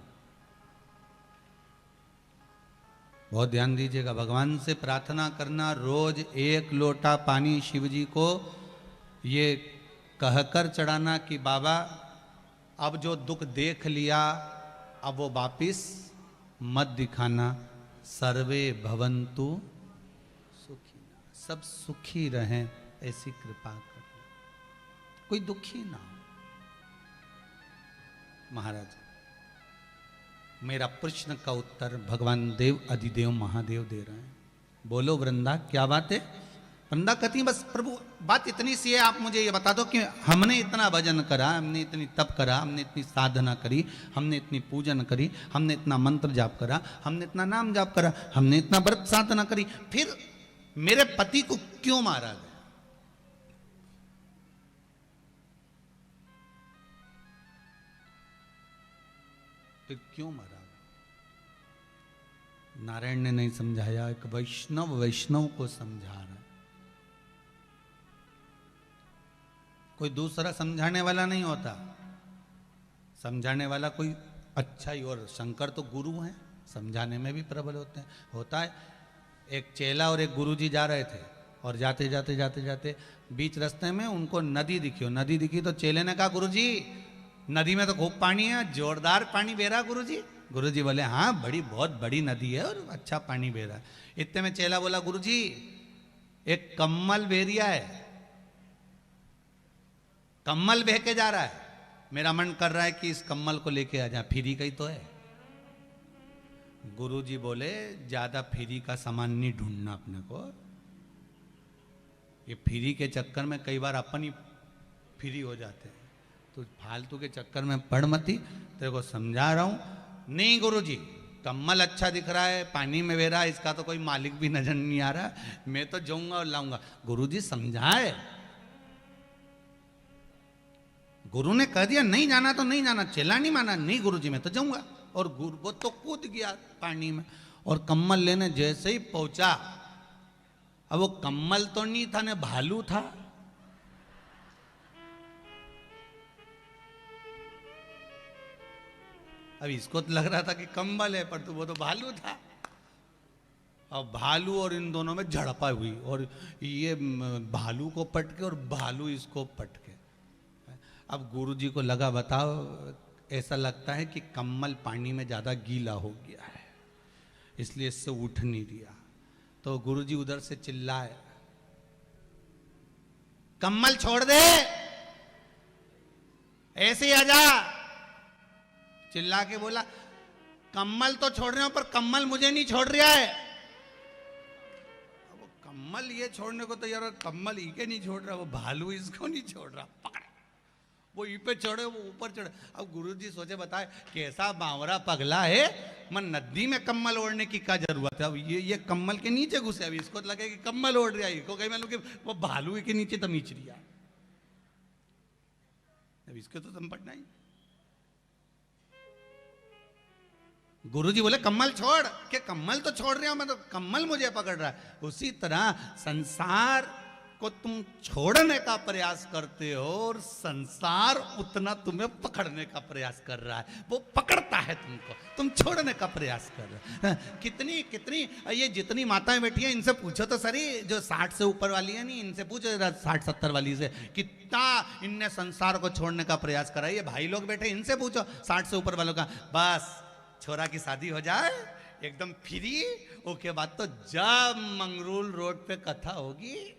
बहुत ध्यान दीजिएगा, भगवान से प्रार्थना करना, रोज 1 लोटा पानी शिव जी को ये कहकर चढ़ाना कि बाबा अब जो दुख देख लिया अब वो वापिस मत दिखाना, सर्वे भवन्तु सुखी, सब सुखी रहें ऐसी कृपा कर, कोई दुखी ना हो। महाराज मेरा प्रश्न का उत्तर भगवान देव अधिदेव महादेव दे रहे हैं। बोलो वृंदा, क्या बात है? वृंदा कहती बस प्रभु बात इतनी सी है, आप मुझे ये बता दो कि हमने इतना भजन करा, हमने इतनी तप करा, हमने इतनी साधना करी, हमने इतनी पूजन करी, हमने इतना मंत्र जाप करा, हमने इतना नाम जाप करा, हमने इतना व्रत साधना करी, फिर मेरे पति को क्यों मारा गया? फिर क्यों मारा? नारायण ने नहीं समझाया, एक वैष्णव को समझा रहा है। कोई दूसरा समझाने वाला नहीं होता, समझाने वाला कोई अच्छा ही, और शंकर तो गुरु हैं, समझाने में भी प्रबल होते हैं। होता है, एक चेला और एक गुरुजी जा रहे थे और जाते जाते जाते जाते बीच रास्ते में उनको नदी दिखी तो चेले ने कहा गुरुजी नदी में तो खूब पानी है, जोरदार पानी बह रहा गुरुजी। गुरुजी बोले हाँ बहुत बड़ी नदी है और अच्छा पानी बह रहा है। इतने में चेला बोला गुरुजी एक कम्मल बह रिया है, कम्मल बह के जा रहा है, मेरा मन कर रहा है कि इस कम्मल को लेके आ जा, फ्री का ही तो है। गुरुजी बोले ज्यादा फ्री का सामान नहीं ढूंढना अपने को, ये फ्री के चक्कर में कई बार अपन ही फ्री हो जाते हैं, तो फालतू के चक्कर में पड़ मती, तेरे को समझा रहा हूं। नहीं गुरुजी कम्मल अच्छा दिख रहा है, पानी में बह रहा है, इसका तो कोई मालिक भी नजर नहीं आ रहा, मैं तो जाऊंगा और लाऊंगा। गुरुजी समझाए, गुरु ने कह दिया नहीं जाना तो नहीं जाना, चेला नहीं माना, नहीं गुरुजी मैं तो जाऊंगा। और गुरु वो तो कूद गया पानी में, और कम्मल लेने जैसे ही पहुंचा, अब वो कम्मल तो नहीं था ने भालू था। अब इसको तो लग रहा था कि कम्बल है, पर तो वो तो भालू था। अब भालू और इन दोनों में झड़पा हुई, और ये भालू को पटके और भालू इसको पटके। अब गुरुजी को लगा, बताओ, ऐसा लगता है कि कम्मल पानी में ज्यादा गीला हो गया है, इसलिए इससे उठ नहीं दिया। तो गुरुजी उधर से चिल्लाए, कम्मल छोड़ दे, ऐसे ही आजा। चिल्ला के बोला, कम्मल तो छोड़ रहे हो पर कम्मल मुझे नहीं छोड़ रहा है। वो कम्मल ये छोड़ने को तो यार, कम्मल ही के नहीं छोड़ रहा, वो भालू इसको नहीं छोड़ रहा, पकड़। वो ई पे चढ़े, वो ऊपर चढ़े। अब गुरुजी सोचे, बताए कैसा बावरा पगला है, मैं नदी में कम्मल ओढ़ने की क्या जरूरत है। अब ये कम्मल के नीचे घुसे, अभी इसको लगे कि कम्मल ओढ़ रहा है, इसको कहीं मालूम कि वो भालू के नीचे तमीच रही है। अब इसके तो संपटना ही। गुरुजी बोले, कम्मल छोड़, के कम्मल तो छोड़ रहे हो, मतलब कम्मल मुझे पकड़ रहा है। उसी तरह संसार को तुम छोड़ने का प्रयास करते हो और संसार उतना तुम्हें पकड़ने का प्रयास कर रहा है। वो पकड़ता है तुमको, तुम छोड़ने का प्रयास कर रहे हो। कितनी कितनी ये जितनी माताएं बैठी हैं, इनसे पूछो तो सरी, जो 60 से ऊपर वाली है नहीं, इनसे पूछो 60-70 वाली से, कितना इनने संसार को छोड़ने का प्रयास करा है। ये भाई लोग बैठे, इनसे पूछो 60 से ऊपर वालों का, बस छोरा की शादी हो जाए एकदम फ्री, उसके बाद तो जब मंगरूल रोड पे कथा होगी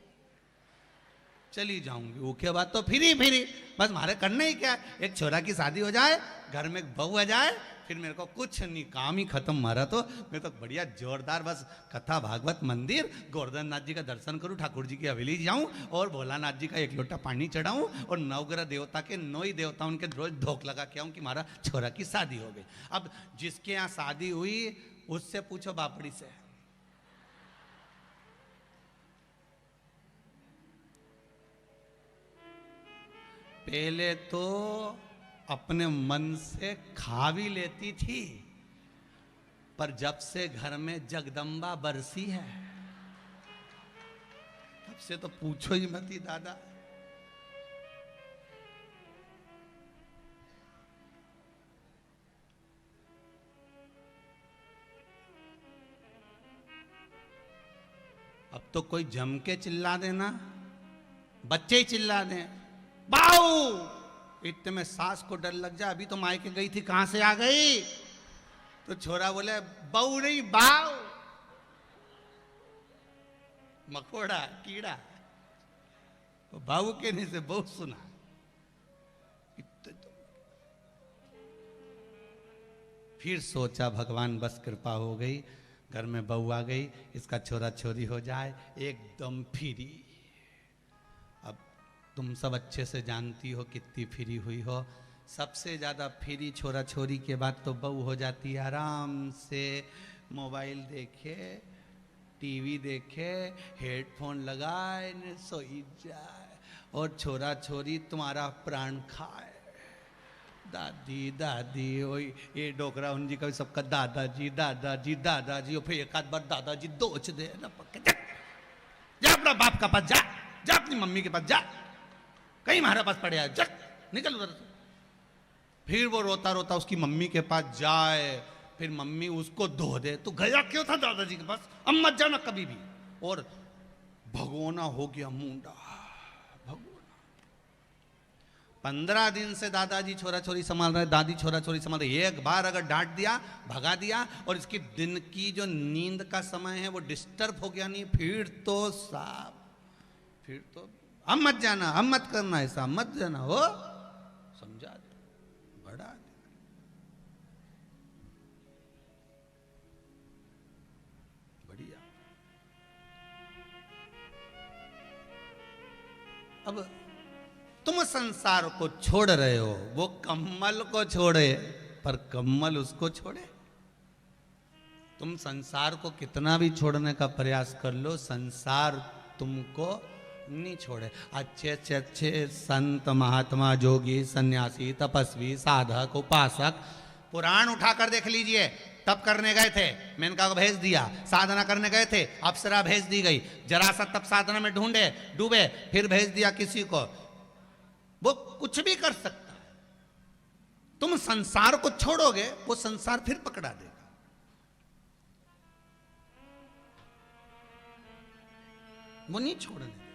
चली जाऊंगी, उसके बाद तो फ्री फ्री, बस मारे करना ही क्या है, एक छोरा की शादी हो जाए, घर में एक बहू आ जाए, फिर मेरे को कुछ नहीं, काम ही खत्म। मारा तो मैं तो बढ़िया जोरदार बस कथा भागवत मंदिर, गोवर्धन नाथ जी का दर्शन करूं, ठाकुर जी की हवेली जाऊं और भोलानाथ जी का एक लोटा पानी चढ़ाऊं और नवग्रह देवता के 9 ही देवता उनके रोज धोख लगा के आऊं कि हमारा छोरा की शादी हो गई। अब जिसके यहाँ शादी हुई उससे पूछो बापड़ी से, पहले तो अपने मन से खा भी लेती थी, पर जब से घर में जगदम्बा बरसी है तब से तो पूछो ही मत ही दादा। अब तो कोई जम के चिल्ला देना, बच्चे ही चिल्ला दें, बाऊ, इतने में सास को डर लग जाए, अभी तो मायके गई थी, कहां से आ गई? तो छोरा बोले, बहू नहीं बाऊ, मकोड़ा कीड़ा, तो बाऊ कहने से बहुत सुना। तो फिर सोचा भगवान बस कृपा हो गई, घर में बहू आ गई, इसका छोरा छोरी हो जाए एकदम फ्री। अब तुम सब अच्छे से जानती हो कितनी फ्री हुई हो, सबसे ज़्यादा फ्री छोरा छोरी के बाद तो बहू हो जाती है, आराम से मोबाइल देखे, टीवी देखे, हेडफोन लगाए न सोई जाए, और छोरा छोरी तुम्हारा प्राण खाए। दादी दादी वही ये डोकरा उन जी का भी सबका दादाजी दादाजी दादाजी, और फिर एक आध बार दादाजी दोच दे ना, पक्के जा अपना बाप का पास, जा अपनी मम्मी के पास, जा कहीं हमारे पास पड़े जा, निकल उधर से। फिर वो रोता रोता उसकी मम्मी के पास जाए, फिर मम्मी उसको धो दे, तो गया क्यों था दादाजी के पास, अब मत जाना कभी भी। और भगोना हो गया मुंडा, भगोना। 15 दिन से दादाजी छोरा छोरी संभाल रहे, दादी छोरा छोरी संभाल रहे। एक बार अगर डांट दिया, भगा दिया, और इसकी दिन की जो नींद का समय है वो डिस्टर्ब हो गया नहीं, फिर तो साफ, फिर तो हम मत जाना, हम मत करना, ऐसा मत जाना, हो समझा दे, बढ़ा दे। बढ़िया। अब तुम संसार को छोड़ रहे हो, वो कम्मल को छोड़े, पर कम्मल उसको छोड़े। तुम संसार को कितना भी छोड़ने का प्रयास कर लो, संसार तुमको नहीं छोड़े। अच्छे अच्छे संत महात्मा जोगी सन्यासी तपस्वी साधक उपासक पुराण उठाकर देख लीजिए, तप करने गए थे, मेनका को भेज दिया, साधना करने गए थे, अप्सरा भेज दी गई, जरा सा तप साधना में ढूंढे डूबे, फिर भेज दिया किसी को। वो कुछ भी कर सकता है। तुम संसार को छोड़ोगे, वो संसार फिर पकड़ा देगा। वो नहीं छोड़ने देगा।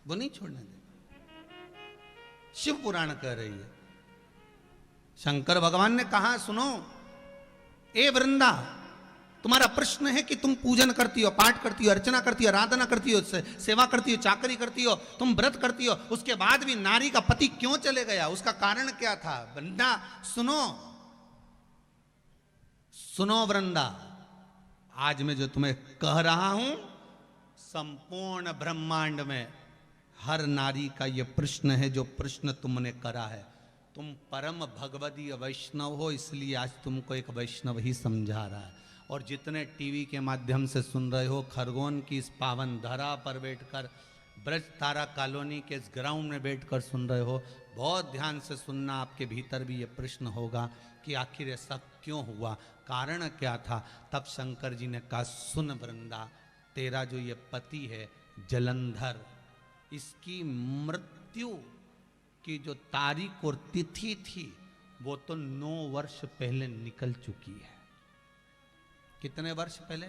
वो नहीं छोड़ने देगा। शिव पुराण कह रही है, शंकर भगवान ने कहा सुनो ए वृंदा, तुम्हारा प्रश्न है कि तुम पूजन करती हो, पाठ करती हो, अर्चना करती हो, आराधना करती हो, सेवा करती हो, चाकरी करती हो, तुम व्रत करती हो, उसके बाद भी नारी का पति क्यों चले गया, उसका कारण क्या था? वृंदा सुनो, सुनो वृंदा, आज मैं जो तुम्हें कह रहा हूं, संपूर्ण ब्रह्मांड में हर नारी का यह प्रश्न है जो प्रश्न तुमने करा है। तुम परम भगवदीय वैष्णव हो, इसलिए आज तुमको एक वैष्णव ही समझा रहा है। और जितने टीवी के माध्यम से सुन रहे हो, खरगोन की इस पावन धरा पर बैठकर, ब्रज तारा कॉलोनी के इस ग्राउंड में बैठकर सुन रहे हो, बहुत ध्यान से सुनना। आपके भीतर भी ये प्रश्न होगा कि आखिर ऐसा क्यों हुआ, कारण क्या था। तब शंकर जी ने कहा सुन वृंदा, तेरा जो ये पति है जलंधर, इसकी मृत्यु की जो तारीख और तिथि थी वो तो 9 वर्ष पहले निकल चुकी है। कितने वर्ष पहले?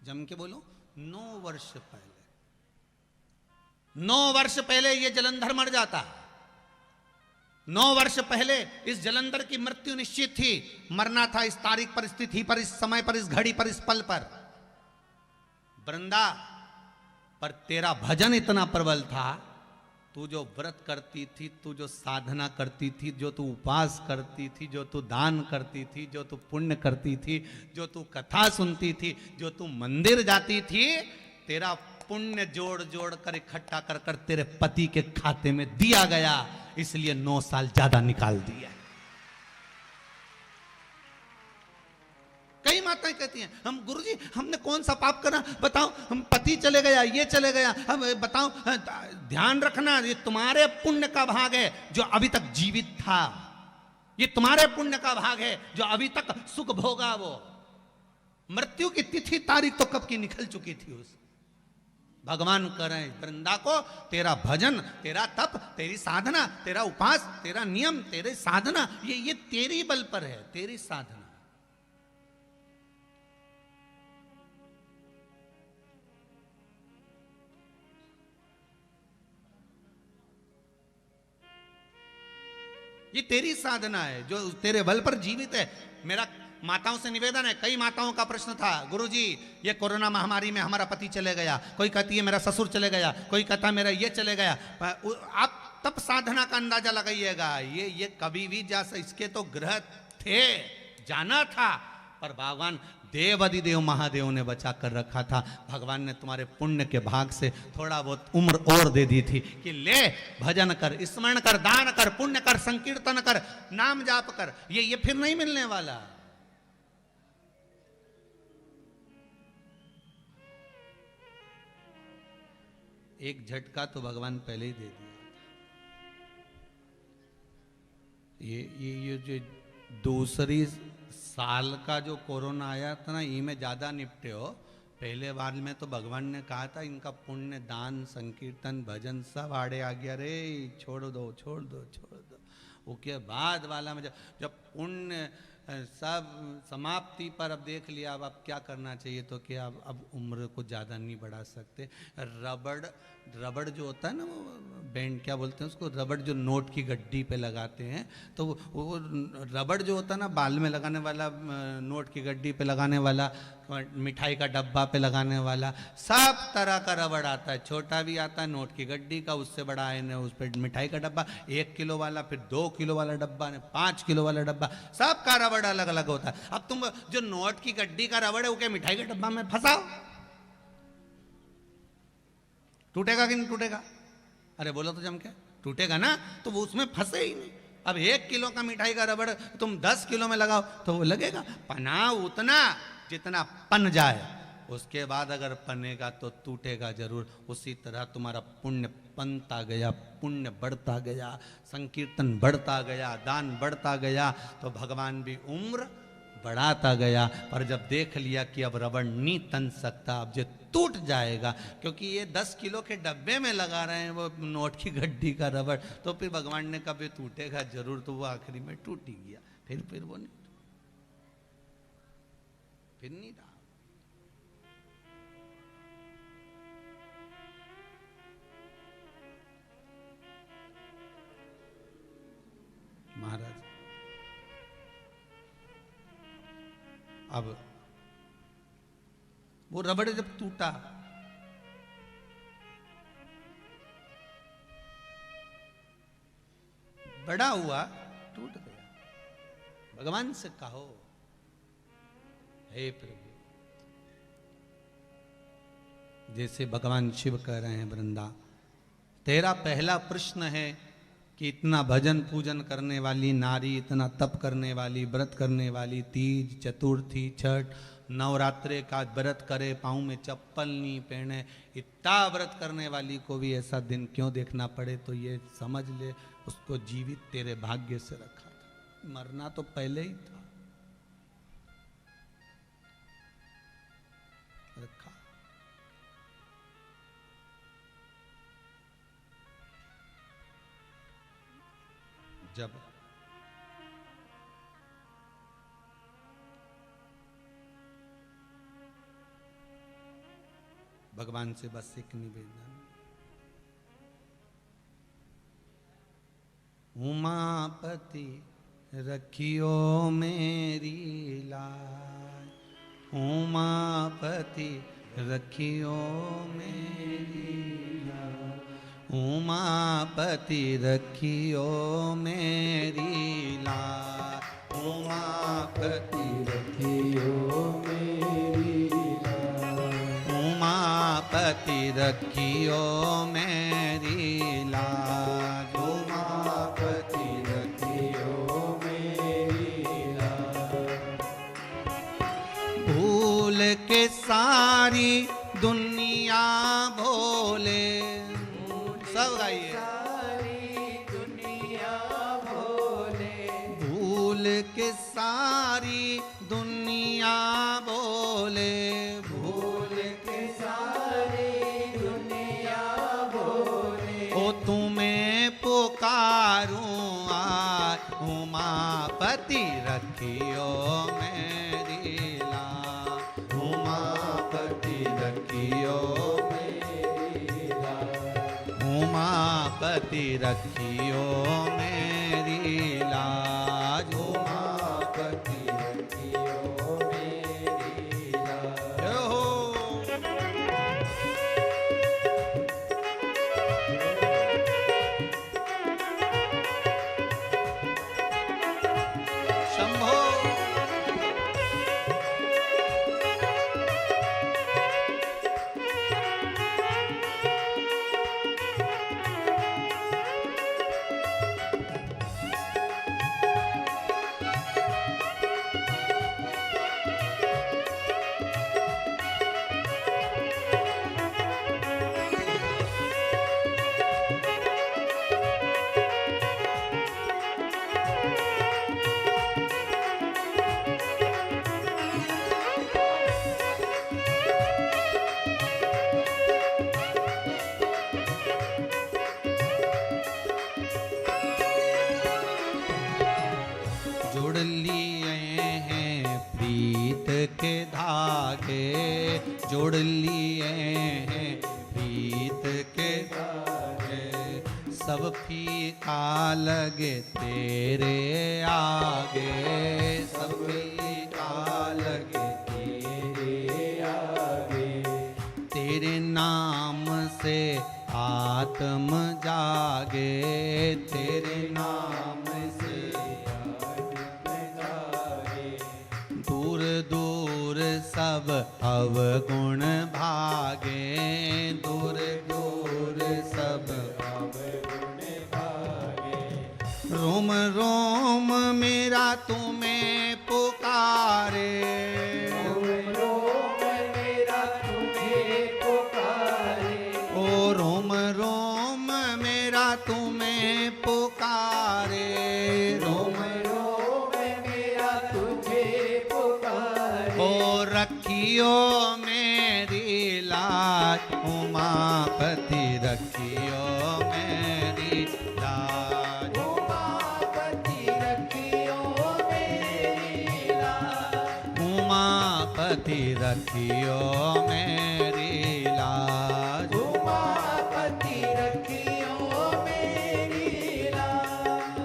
जम के बोलो, 9 वर्ष पहले। 9 वर्ष पहले ये जलंधर मर जाता। 9 वर्ष पहले इस जलंधर की मृत्यु निश्चित थी, मरना था इस तारीख पर, इस तिथि पर, इस समय पर, इस घड़ी पर, इस पल पर। वृंदा, पर तेरा भजन इतना प्रबल था, तू जो व्रत करती थी, तू जो साधना करती थी, जो तू उपवास करती थी, जो तू दान करती थी, जो तू पुण्य करती थी, जो तू कथा सुनती थी, जो तू मंदिर जाती थी, तेरा पुण्य जोड़ जोड़ कर इकट्ठा कर कर तेरे पति के खाते में दिया गया, इसलिए 9 साल ज्यादा निकाल दिया। कई माताएं कहती हैं हम गुरुजी हमने कौन सा पाप करा बताओ, हम पति चले गया, ये चले गया, हम बताओ। ध्यान रखना, ये तुम्हारे पुण्य का भाग है जो अभी तक जीवित था, ये तुम्हारे पुण्य का भाग है जो अभी तक सुख भोगा। वो मृत्यु की तिथि तारीख तो कब की निकल चुकी थी उस। भगवान कह रहे हैं वृंदा को, तेरा भजन, तेरा तप, तेरी साधना, तेरा उपास, तेरा नियम, तेरे साधना, ये तेरी बल पर है, तेरी साधना। ये तेरी साधना है जो तेरे बल पर जीवित है। मेरा माताओं से निवेदन है, कई माताओं का प्रश्न था गुरुजी ये कोरोना महामारी में हमारा पति चले गया, कोई कहती है मेरा ससुर चले गया, कोई कहता है मेरा ये चले गया। आप तब साधना का अंदाजा लगाइएगा, ये कभी भी इसके तो ग्रह थे, जाना था, पर भगवान देवाधिदेव महादेव ने बचा कर रखा था। भगवान ने तुम्हारे पुण्य के भाग से थोड़ा बहुत उम्र और दे दी थी कि ले भजन कर, स्मरण कर, दान कर, पुण्य कर, संकीर्तन कर, नाम जाप कर। ये फिर नहीं मिलने वाला। एक झटका तो भगवान पहले ही दे दिया। ये जो दूसरी साल का जो कोरोना आया था ना, ये में ज्यादा निपटे हो। पहले बार में तो भगवान ने कहा था इनका पुण्य, दान, संकीर्तन, भजन सब आड़े आ गया, रे छोड़ दो छोड़ दो छोड़ दो। उसके बाद वाला में जब पुण्य सब समाप्ति पर अब देख लिया, अब क्या करना चाहिए, तो क्या अब उम्र को ज़्यादा नहीं बढ़ा सकते। रबड़ जो होता है ना, वो बैंड क्या बोलते हैं उसको, रबड़ जो नोट की गड्डी पे लगाते हैं, तो वो रबड़ जो होता है ना बाल में लगाने वाला, नोट की गड्डी पे लगाने वाला, मिठाई का डब्बा पे लगाने वाला, सब तरह का रबड़ आता है। छोटा भी आता है नोट की गड्डी का, उससे बड़ा है उस पर मिठाई का डब्बा, 1 किलो वाला, फिर 2 किलो वाला डब्बा, 5 किलो वाला डब्बा, सबका रबड़ अलग अलग होता है। अब तुम जो नोट की गड्डी का रबड़ है वो क्या मिठाई के डब्बा में फंसाओ, टूटेगा कि नहीं टूटेगा? अरे बोलो तो जम के, टूटेगा ना, तो वो उसमें फंसे ही नहीं। अब 1 किलो का मिठाई का रबड़ तुम 10 किलो में लगाओ तो वो लगेगा। पना उतना जितना पन जाए, उसके बाद अगर पनेगा तो टूटेगा जरूर। उसी तरह तुम्हारा पुण्य पनता गया, पुण्य बढ़ता गया, संकीर्तन बढ़ता गया, दान बढ़ता गया, तो भगवान भी उम्र बढ़ाता गया। पर जब देख लिया कि अब रबड़ नहीं तन सकता, अब जो टूट जाएगा, क्योंकि ये 10 किलो के डब्बे में लगा रहे हैं वो नोट की गड्डी का रबड़, तो फिर भगवान ने कभी टूटेगा जरूर, तो वो आखिरी में टूट ही गया। फिर वो नहीं, फिर नहीं रहा। अब वो रबड़ जब टूटा, बड़ा हुआ, टूट गया। भगवान से कहो, हे प्रभु, जैसे भगवान शिव कह रहे हैं, वृंदा तेरा पहला प्रश्न है कि इतना भजन पूजन करने वाली नारी, इतना तप करने वाली, व्रत करने वाली, तीज, चतुर्थी, छठ, नवरात्रे का व्रत करे, पाँव में चप्पल नहीं पहने, इतना व्रत करने वाली को भी ऐसा दिन क्यों देखना पड़े? तो ये समझ ले, उसको जीवित तेरे भाग्य से रखा था, मरना तो पहले ही था, रखा। जब भगवान से बस एक निवेदन, उमापति रखियो मेरी लाज, उमापति रखियो मेरी लाज, उमापति रखियो मेरी लाज, उमापति रखियो मेरी लाज, उमापति रखियो मेरी लाज, उमापति रखियो मेरी लाज। भूल के सारी दुनिया भोले, सब गाइए, सारी दुनिया भोले, भूल के सारी दुनिया भोले, भूल के सारी दुनिया भोले, ओ तुम्हें पुकारूं आज, उमापति रखियो मेरी लाज, उमापति रखियो मेरी लाज, उमापति रखियो मेरी लाज, उमापति रखियो मेरी लाज। जय हो। शंभो। जुड़ लिए हैं प्रीत के धागे, जोड़ लिए हैं प्रीत के धागे, सब फीका लगे तेरे आगे, सब फीका लगे तेरे आगे, तेरे नाम से आत्म जागे, तेरे नाम से दूर दूर सब अवगुण भागे, दूर दूर सब अवगुण भागे, रोम रोम मेरा तुम्हें पुकारे, रोम रोम मेरा तुम्हें पुकारे, ओ रोम रोम मेरा तुम्हें पुकारे, रोम रोम मेरा तुझे पुकारे, ओ रखियो मेरी लाज, उमापति रखियो मेरी लाज, उमापति रखियो मेरी लाज, उमापति रखियो मेरी लाज, उमापति रखियो मेरी लाज।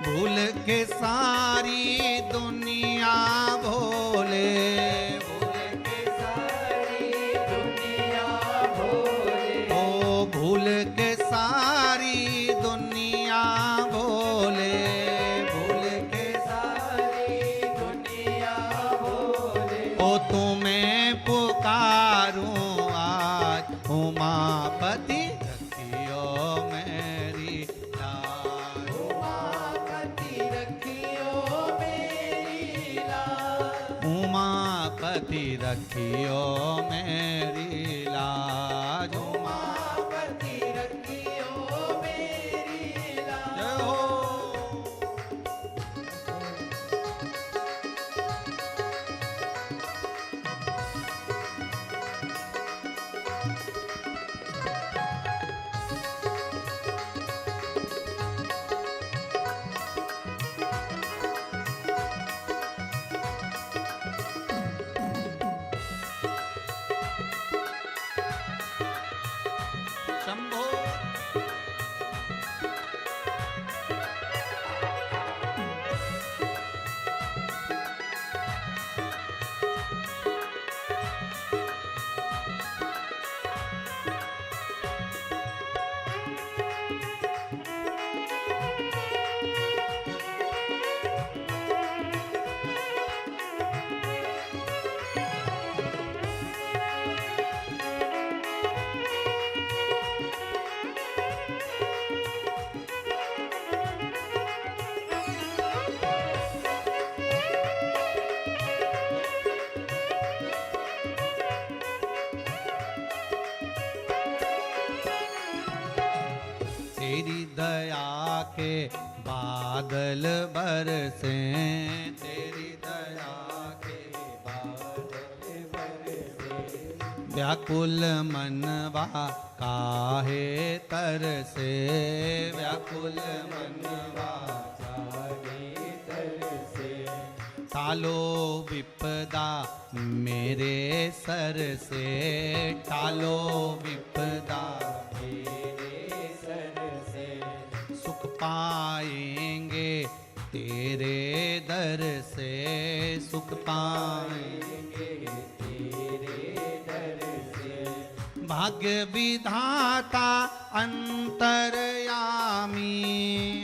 भूल के सारी दुनिया उमापति रखियो मेरी लाज। उमापति रखियो मेरी लाज। उमापति रखियो मेरी लाज। उमापति रखियो मेरी लाज। जय हो। शंभो। तेरी दया के बादल बरसे, तेरी दया के बादल बरसे, व्याकुल मनवा काहे तरसे, व्याकुल मनवा काहे तरसे, टालो विपदा मेरे सर से, टालो विपदा मेरे सर से, सुख पाएंगे तेरे दर से, सुख पाएंगे तेरे दर से, भाग्य विधाता अंतर्यामी,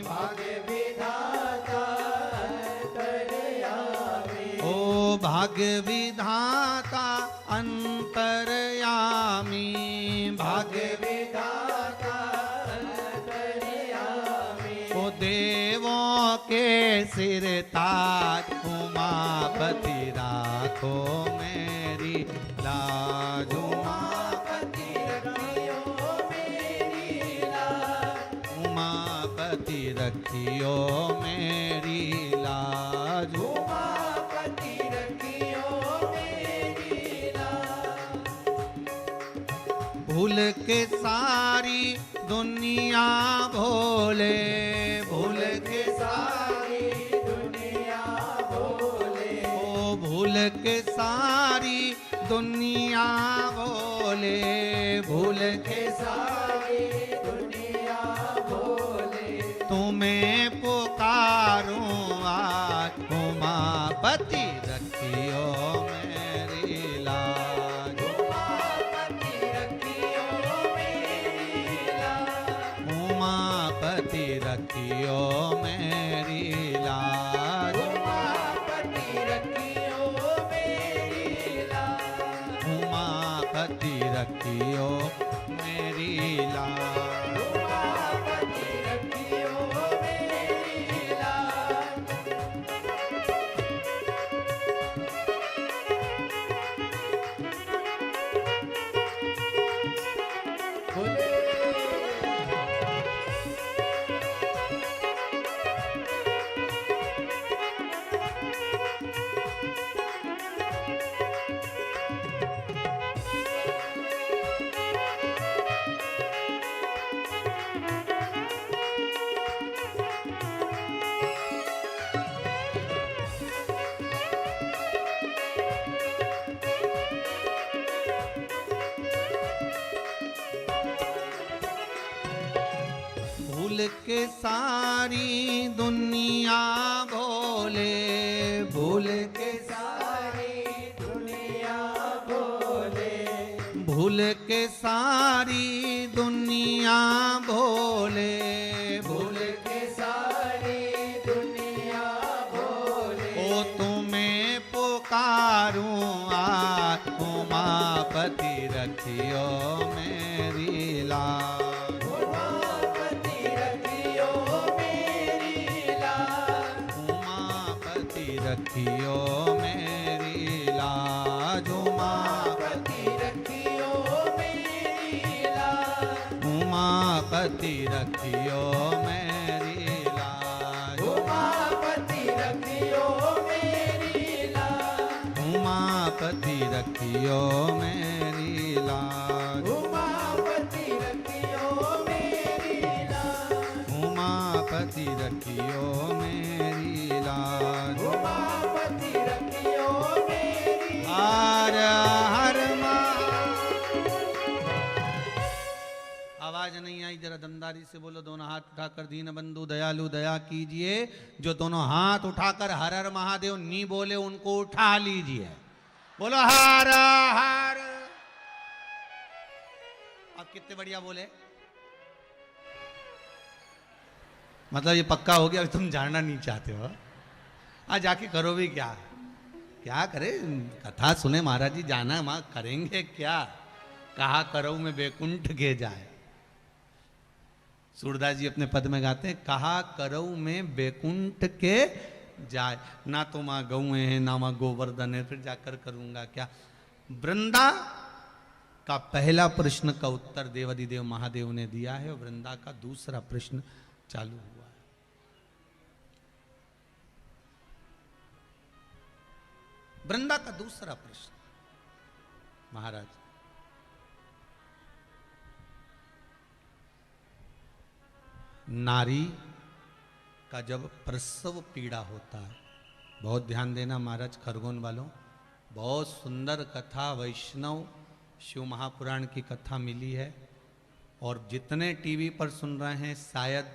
भाग्य विधाता अंतर्यामी। ओ भाग्य विधाता अंतर्यामी, भाग्य विधाता अंतर्यामी। ओ देवों के सिर ताज, उमापति राखो मेरी लाज। उमापति रखियो मेरी लाज। उमापति रखियो मेरी लाज। उमापति रखियो मेरी लाज। भूल के सारी दुनिया भोले, भूल के सारी दुनिया बोले। ओ भूल के सारी दुनिया भोले, भूल के सारी दुनिया बोले। तुम्हें पुकारूं आज, उमापति रखियो मेरी लाज। उमापति रखियो मेरी लाज। उमापति रखियो मेरी लाज। उमापति रखियो मेरी लाज। उमापति रखियो मेरी लाज। उमापति रखियो मेरी लाज। भूल के सारी दुनिया भोले, भूल के सारी दुनिया बोले। भूल के सारी दुनिया भोले, भूल के सारी दुनिया बोले। ओ तुम्हें पुकारूं आज, उमापति रखियो मैं उमापति रखियो मेरी लाज, उमापति रखियो मेरी लाज, उमापति रखियो मेरी लाज, उमापति रखियो मेरी लाज, उमापति रखियो मेरी लाज। उमापति रखियो मेरी हर हर आवाज नहीं आई, जरा दमदारी से बोलो। दोनों हाथ उठाकर दीन बंधु दयालु दया कीजिए। जो दोनों हाथ उठाकर हर हर महादेव नहीं बोले उनको उठा लीजिए। बोलो हर हर। अब कितने बढ़िया बोले, मतलब ये पक्का हो गया। अभी तुम जानना नहीं चाहते हो, आज जाके करो भी क्या, क्या करे, कथा सुने महाराज जी, जाना वहां करेंगे क्या। कहा करो में बैकुंठ के जाए, सूरदास जी अपने पद में गाते हैं, कहा करऊ में बैकुंठ के जाए। ना तो माँ गऊ है ना माँ गोवर्धन है, फिर जाकर करूंगा क्या। वृंदा का पहला प्रश्न का उत्तर देवादिदेव महादेव ने दिया है और वृंदा का दूसरा प्रश्न चालू हुआ है। वृंदा का दूसरा प्रश्न, महाराज नारी का जब प्रसव पीड़ा होता है, बहुत ध्यान देना महाराज खरगोन वालों, बहुत सुंदर कथा वैष्णव शिव महापुराण की कथा मिली है। और जितने टीवी पर सुन रहे हैं शायद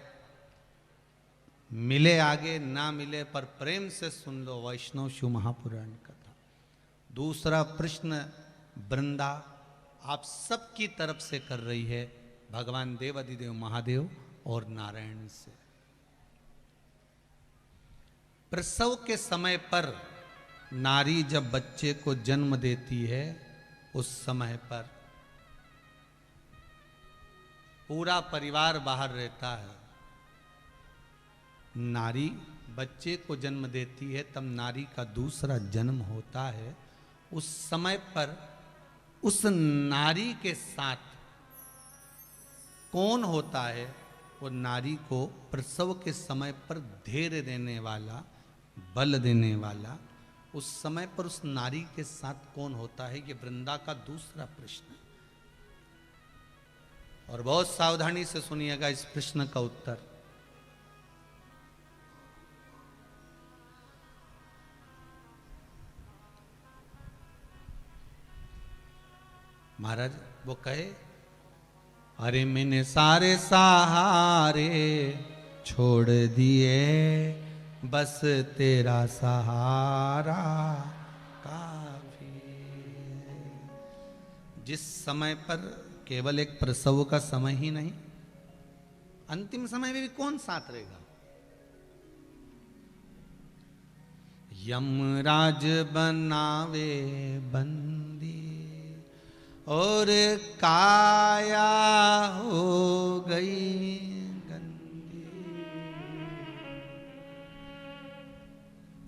मिले आगे ना मिले, पर प्रेम से सुन लो वैष्णव शिव महापुराण कथा। दूसरा प्रश्न वृंदा आप सबकी तरफ से कर रही है, भगवान देवादिदेव महादेव और नारायण से। प्रसव के समय पर नारी जब बच्चे को जन्म देती है, उस समय पर पूरा परिवार बाहर रहता है। नारी बच्चे को जन्म देती है, तब नारी का दूसरा जन्म होता है। उस समय पर उस नारी के साथ कौन होता है? वो नारी को प्रसव के समय पर धैर्य देने वाला, बल देने वाला, उस समय पर उस नारी के साथ कौन होता है? ये वृंदा का दूसरा प्रश्न है। और बहुत सावधानी से सुनिएगा इस प्रश्न का उत्तर। महाराज वो कहे, अरे मैंने सारे सहारे छोड़ दिए, बस तेरा सहारा काफी है। जिस समय पर केवल एक प्रसव का समय ही नहीं, अंतिम समय में भी कौन साथ रहेगा? यमराज बनावे बंदी और काया हो गई गंदी।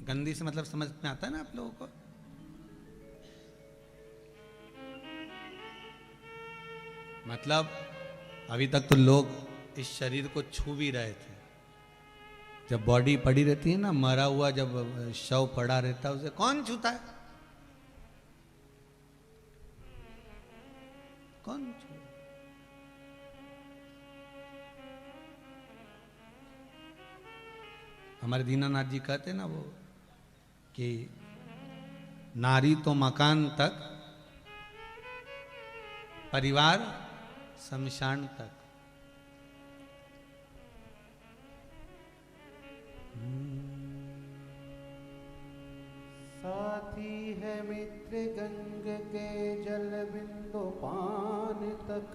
गंदी से मतलब समझ में आता है ना आप लोगों को? मतलब अभी तक तो लोग इस शरीर को छू भी रहे थे। जब बॉडी पड़ी रहती है ना, मरा हुआ जब शव पड़ा रहता है, उसे कौन छूता है? कौन छू? हमारे दीनानाथ जी कहते ना वो कि नारी तो मकान तक, परिवार शमशान तक। साथी है मित्र गंग के जल बिंदु पान तक,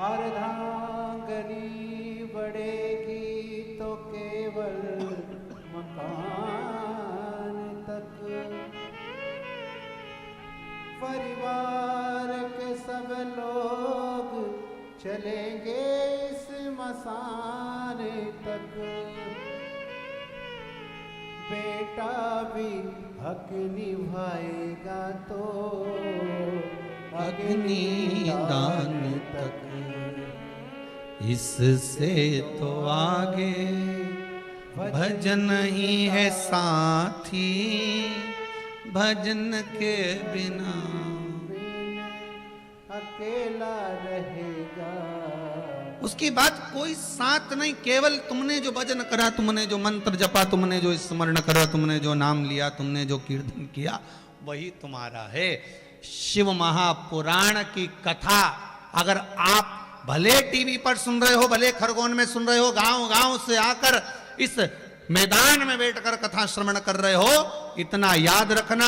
अर्धांगनी बढ़ेगी तो केवल मकान तक। परिवार के सब लोग चलेंगे इस मसान तक, बेटा भी हक निभाएगा तो अग्नि दान इससे तो आगे भजन ही है साथी, भजन के बिना अकेला रहेगा। उसकी बात कोई साथ नहीं, केवल तुमने जो भजन करा, तुमने जो मंत्र जपा, तुमने जो स्मरण करा, तुमने जो नाम लिया, तुमने जो कीर्तन किया, वही तुम्हारा है। शिव महापुराण की कथा अगर आप भले टीवी पर सुन रहे हो, भले खरगोन में सुन रहे हो, गांव गांव से आकर इस मैदान में बैठकर कथा श्रवण कर रहे हो, इतना याद रखना,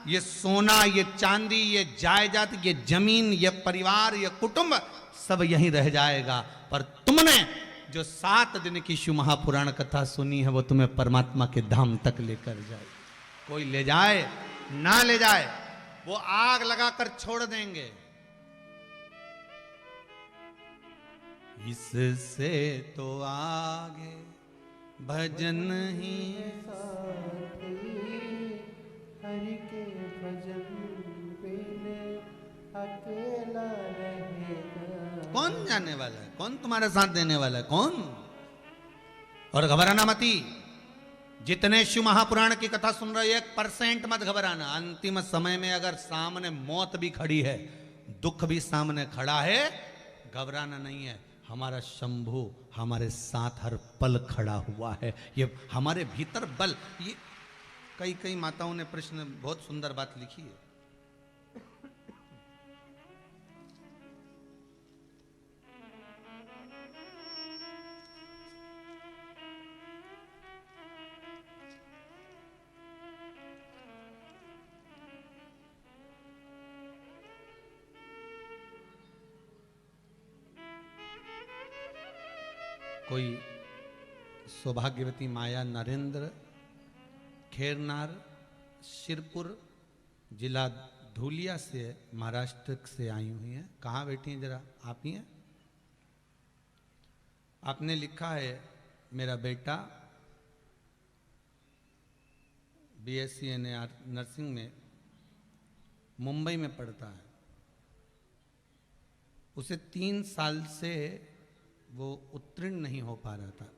ये सोना, ये चांदी, ये जायदाद, ये जमीन, ये परिवार, ये कुटुंब सब यहीं रह जाएगा, पर तुमने जो 7 दिन की शिव महापुराण कथा सुनी है, वो तुम्हें परमात्मा के धाम तक लेकर जाए। कोई ले जाए ना ले जाए, वो आग लगाकर छोड़ देंगे। इससे तो आगे भजन ही साथी, हरि के भजन बिन अकेला रहेगा। कौन जाने वाला है, कौन तुम्हारा साथ देने वाला है, कौन? और घबराना मती, जितने शिव महापुराण की कथा सुन रहे हो 1% मत घबराना। अंतिम समय में अगर सामने मौत भी खड़ी है, दुख भी सामने खड़ा है, घबराना नहीं है। हमारा शंभु हमारे साथ हर पल खड़ा हुआ है, ये हमारे भीतर बल। ये कई माताओं ने प्रश्न, बहुत सुंदर बात लिखी है। कोई सौभाग्यवती माया नरेंद्र खेरनार शिरपुर जिला धूलिया से महाराष्ट्र से आई हुई हैं। कहाँ बैठी हैं जरा आप ही हैं? आपने लिखा है, मेरा बेटा BSc NAR नर्सिंग में मुंबई में पढ़ता है, उसे 3 साल से वो उत्तीर्ण नहीं हो पा रहा था।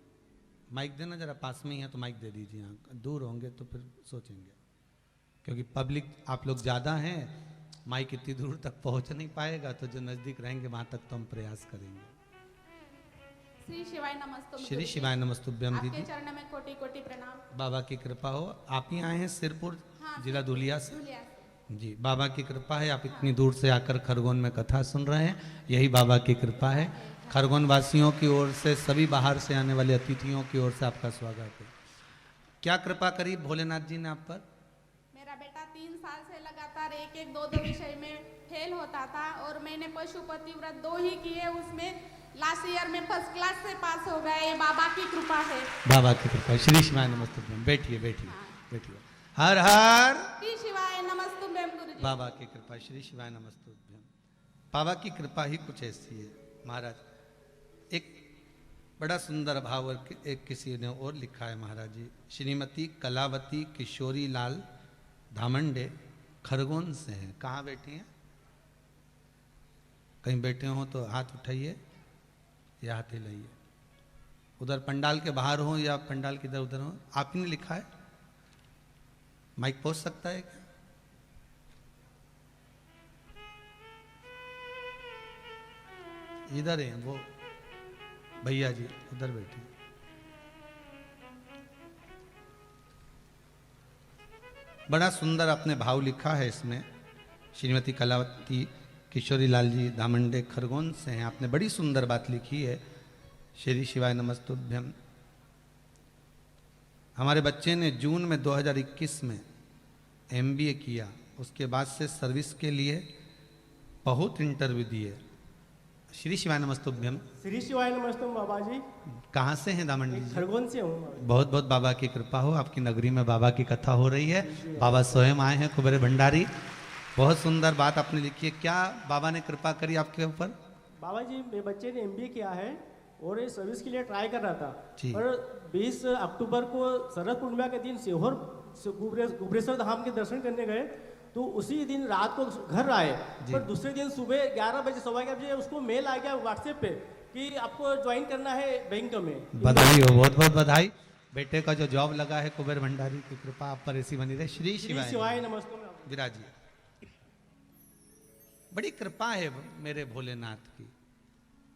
माइक देना जरा, पास में ही है तो माइक दे दीजिए, यहाँ दूर होंगे तो फिर सोचेंगे, क्योंकि पब्लिक आप लोग ज़्यादा हैं, माइक इतनी दूर तक पहुँच नहीं पाएगा, तो जो नज़दीक रहेंगे वहाँ तक तो हम प्रयास करेंगे। श्री शिवाय नमस्तुभ्यं। श्री शिवाय नमस्तुभ्यं दीदी, आपके चरण में कोटि कोटि प्रणाम। बाबा की कृपा हो। आप ही आए हैं सिरपुर हाँ, जिला धुलिया से? धुलिया से। जी, बाबा की कृपा है, आप इतनी दूर से आकर खरगोन में कथा सुन रहे हैं, यही बाबा की कृपा है। खरगोन वासियों की ओर से, सभी बाहर से आने वाले अतिथियों की ओर से आपका स्वागत है। क्या कृपा करी भोलेनाथ जी ने आप पर? मेरा बेटा 3 साल से लगातार 1-1, 2-2 विषय में फेल होता था, और मैंने पशुपति व्रत 2 ही किए, उसमें लास्ट ईयर में फर्स्ट क्लास से पास हो गए। ये बाबा की कृपा है। बाबा की कृपा। श्री शिवाय नमस्तुभ्यं। बैठिए बैठिए बैठिए। हर हर श्री शिवाय नमस्तुभ्यं गुरुजी। बाबा की कृपा। श्री शिवाय नमस्तुभ्यं। बाबा की कृपा ही कुछ ऐसी है महाराज। एक बड़ा सुंदर भाव एक किसी ने और लिखा है महाराज जी, श्रीमती कलावती किशोरी लाल धामंडे खरगोन से हैं। कहाँ बैठी हैं? कहीं बैठे हो तो हाथ उठाइए या हाथ हिलाइए। उधर पंडाल के बाहर हो या पंडाल के इधर उधर हो। आप ही ने लिखा है? माइक पहुंच सकता है क्या? इधर हैं वो भैया जी, उधर बैठे। बड़ा सुंदर अपने भाव लिखा है इसमें। श्रीमती कलावती किशोरी लाल जी धामंडे खरगोन से हैं। आपने बड़ी सुंदर बात लिखी है। श्री शिवाय नमस्तुभ्यम। हमारे बच्चे ने जून में 2021 में MBA किया, उसके बाद से सर्विस के लिए बहुत इंटरव्यू दिए। श्री शिवाय नमस्तुभ्यम। श्री शिवाय नमस्तुम बाबा जी। कहाँ से हैं दामंडी जी? खरगोन से हूँ। बहुत बहुत बाबा की कृपा हो, आपकी नगरी में बाबा की कथा हो रही है। बाबा स्वयं आए हैं, कुबेर भंडारी। बहुत सुंदर बात आपने लिखी है। क्या बाबा ने कृपा करी आपके ऊपर? बाबा जी, मेरे बच्चे ने MBA किया है और ये सर्विस के लिए ट्राई कर रहा था, और 20 अक्टूबर को शरद पूर्णिमा के दिन सीहोर गुब्रेश्वर धाम के दर्शन करने गए, तो उसी दिन रात को घर आए, पर दूसरे दिन सुबह 11 बजे 11:15 बजे उसको मेल आ गया WhatsApp पे कि आपको ज्वाइन करना है बैंक में। बधाई हो, बहुत बहुत बधाई। बेटे का जो जॉब लगा है, कुबेर भंडारी की कृपा आप पर ऐसी बनी रहे। श्री शिवाय शिवाय नमस्ते। विराजिए। बड़ी कृपा है मेरे भोलेनाथ की।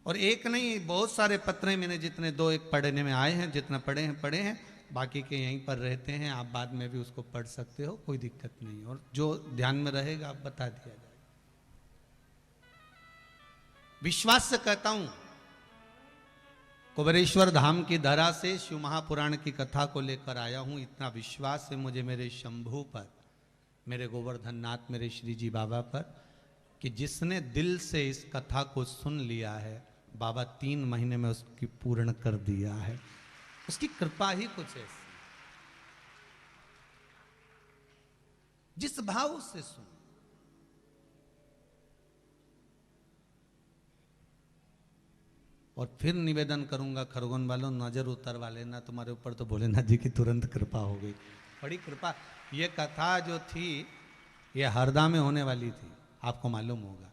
और एक नहीं, बहुत सारे पत्र मैंने जितने 2-1 पढ़ने में आए हैं, जितना पढ़े हैं, बाकी के यहीं पर रहते हैं। आप बाद में भी उसको पढ़ सकते हो, कोई दिक्कत नहीं। और जो ध्यान में रहेगा आप बता दिया जाए। विश्वास से कहता हूं, कुबेरेश्वर धाम की धरा से शिव महापुराण की कथा को लेकर आया हूं। इतना विश्वास है मुझे मेरे शंभू पर, मेरे गोवर्धन नाथ, मेरे श्री जी बाबा पर, कि जिसने दिल से इस कथा को सुन लिया है, बाबा 3 महीने में उसकी पूर्ण कर दिया है। उसकी कृपा ही कुछ ऐसी। जिस भाव से सुन, और फिर निवेदन करूंगा खरगोन वालों, नजर उतरवा लेना, तुम्हारे ऊपर तो भोलेनाथ जी की तुरंत कृपा हो गई, बड़ी कृपा। ये कथा जो थी ये हरदा में होने वाली थी, आपको मालूम होगा।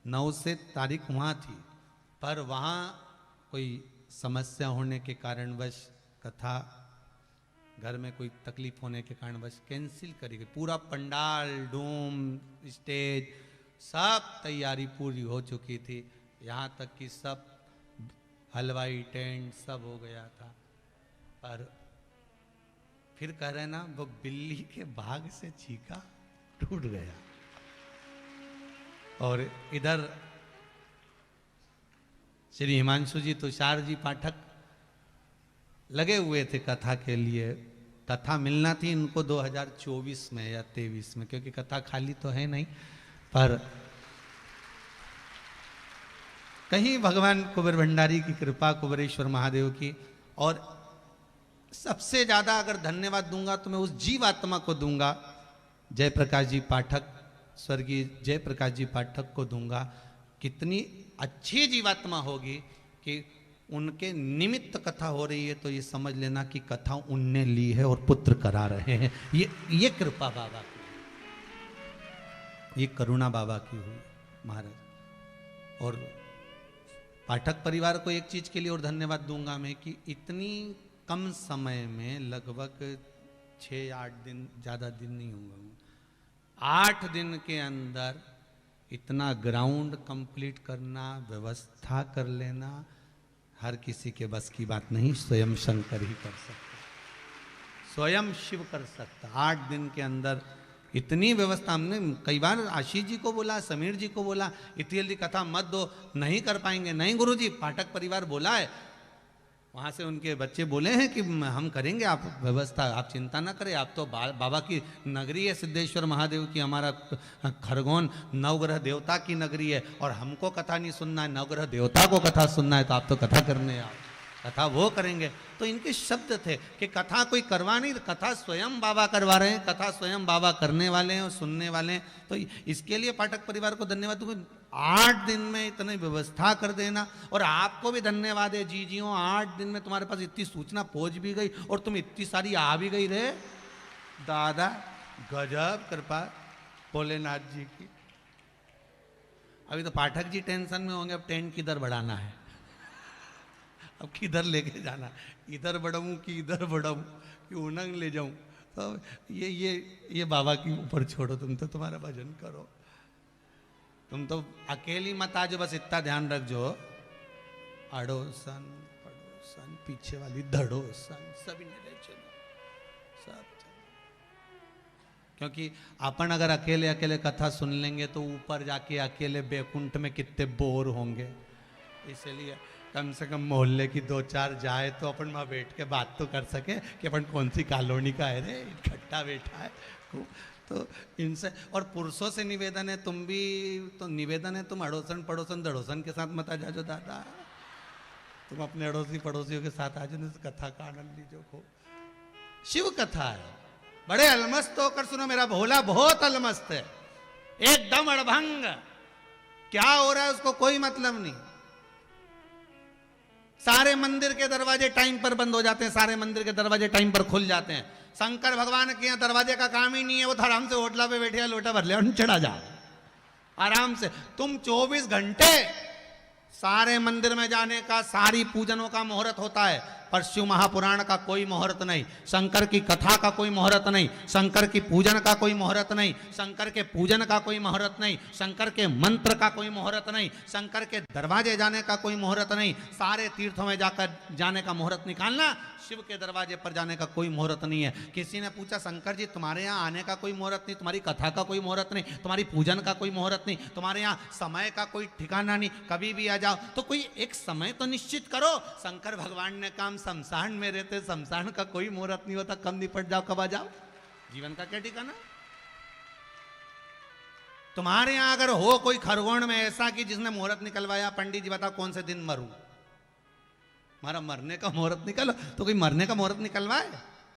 9 से तारीख वहां थी, पर वहां कोई समस्या होने के कारणवश, कथा घर में कोई तकलीफ होने के कारणवश कैंसिल करी गई। पूरा पंडाल, डोम, स्टेज, सब तैयारी पूरी हो चुकी थी। यहाँ तक कि सब हलवाई, टेंट सब हो गया था। पर फिर कह रहे ना, वो बिल्ली के भाग से चीका टूट गया। और इधर श्री हिमांशु जी, तुषार जी पाठक लगे हुए थे कथा के लिए। कथा मिलना थी इनको 2024 में या 23 में, क्योंकि कथा खाली तो है नहीं। पर कहीं भगवान कुबेर भंडारी की कृपा, कुबेरेश्वर महादेव की। और सबसे ज्यादा अगर धन्यवाद दूंगा तो मैं उस जीवात्मा को दूंगा, जयप्रकाश जी पाठक, स्वर्गीय जयप्रकाश जी पाठक को दूंगा। कितनी अच्छी जीवात्मा होगी कि उनके निमित्त कथा हो रही है, तो ये समझ लेना कि कथा उनने ली है और पुत्र करा रहे हैं। ये कृपा बाबा की, ये करुणा बाबा की हुई महाराज। और पाठक परिवार को एक चीज के लिए और धन्यवाद दूंगा मैं, कि इतनी कम समय में, लगभग 6-8 दिन, ज्यादा दिन नहीं होगा, 8 दिन के अंदर इतना ग्राउंड कंप्लीट करना, व्यवस्था कर लेना, हर किसी के बस की बात नहीं। स्वयं शंकर ही कर सकता, स्वयं शिव कर सकता। 8 दिन के अंदर इतनी व्यवस्था। हमने कई बार आशीष जी को बोला, समीर जी को बोला, इतनी जल्दी कथा मत दो, नहीं कर पाएंगे। नहीं गुरुजी, पाठक परिवार बोला है, वहां से उनके बच्चे बोले हैं कि हम करेंगे, आप व्यवस्था, आप चिंता ना करें। आप तो बाबा की नगरी है सिद्धेश्वर महादेव की, हमारा खरगोन नवग्रह देवता की नगरी है, और हमको कथा नहीं सुनना है, नवग्रह देवता को कथा सुनना है, तो आप तो कथा करने आओ, कथा वो करेंगे। तो इनके शब्द थे कि कथा कोई करवा नहीं, कथा स्वयं बाबा करवा रहे हैं, कथा स्वयं बाबा करने वाले हैं और सुनने वाले हैं। तो इसके लिए पाठक परिवार को धन्यवाद दूंगा। 8 दिन में इतनी व्यवस्था कर देना, और आपको भी धन्यवाद है जीजियों, 8 दिन में तुम्हारे पास इतनी सूचना पहुंच भी गई और तुम इतनी सारी आ भी गई रे दादा। गजब कृपा भोलेनाथ जी की। अभी तो पाठक जी टेंशन में होंगे, अब टेंट किधर बढ़ाना है, अब किधर लेके जाना, इधर बढ़ाऊं कि इधर बढ़ाऊं कि उनंग ले जाऊं। तो ये बाबा के ऊपर छोड़ो, तुम तो तुम्हारा भजन करो। तुम तो अकेली मत आजो, बस इतना ध्यान रखो, अड़ोसन पड़ोसन पीछे वाली धड़ोसन सभी ने ले चलो, सब चलो। क्योंकि अपन अगर अकेले अकेले कथा सुन लेंगे तो ऊपर जाके अकेले बैकुंठ में कितने बोर होंगे। इसलिए कम से कम मोहल्ले की 2-4 जाए तो अपन वहाँ बैठ के बात तो कर सके कि अपन कौन सी कॉलोनी का है रे, इकट्ठा बैठा है। तो इनसे और पुरुषों से निवेदन है, तुम भी तो निवेदन है, तुम अड़ोसन पड़ोसन दड़ोसन के साथ मत आ जाओ दादा, तुम अपने अड़ोसी पड़ोसियों के साथ आ जाओ, कथा का आनंद लीजिए। खूब शिव कथा है, बड़े अलमस्त होकर सुनो। मेरा भोला बहुत अलमस्त है, एकदम अड़भंग, क्या हो रहा है उसको कोई मतलब नहीं। सारे मंदिर के दरवाजे टाइम पर बंद हो जाते हैं, सारे मंदिर के दरवाजे टाइम पर खुल जाते हैं। शंकर भगवान के यहाँ दरवाजे का काम ही नहीं है, वो आराम से होटला पे बैठे लोटा भर ले और चढ़ा जा आराम से। तुम 24 घंटे सारे मंदिर में जाने का, सारी पूजनों का मुहूर्त होता है, पर शिव महापुराण का कोई मुहूर्त नहीं, शंकर की कथा का कोई मुहूर्त नहीं, शंकर की पूजन का कोई मुहूर्त नहीं, शंकर के पूजन का कोई मुहूर्त नहीं, शंकर के मंत्र का कोई मुहूर्त नहीं, शंकर के दरवाजे जाने का कोई मुहूर्त नहीं। सारे तीर्थों में जाकर जाने का मुहूर्त निकालना, शिव के दरवाजे पर जाने का कोई मुहूर्त नहीं है। किसी ने पूछा शंकर जी तुम्हारे यहाँ आने का कोई मुहूर्त नहीं, तुम्हारी कथा का कोई मुहूर्त नहीं, तुम्हारी पूजन का कोई मुहूर्त नहीं, तुम्हारे यहाँ समय का कोई ठिकाना नहीं, कभी भी आ जाओ, तो कोई एक समय तो निश्चित करो। शंकर भगवान ने काम शमशान में रहते, शमशान का कोई मुहूर्त नहीं होता, कब निपट जाओ कब आ जाओ, जीवन का क्या ठिकाना। तुम्हारे यहां अगर हो कोई खरगोन में ऐसा कि जिसने मुहूर्त निकलवाया, पंडित जी बताओ कौन से दिन मरूं, हमारा मरने का मुहूर्त निकालो, तो कोई मरने का मुहूर्त निकलवाए?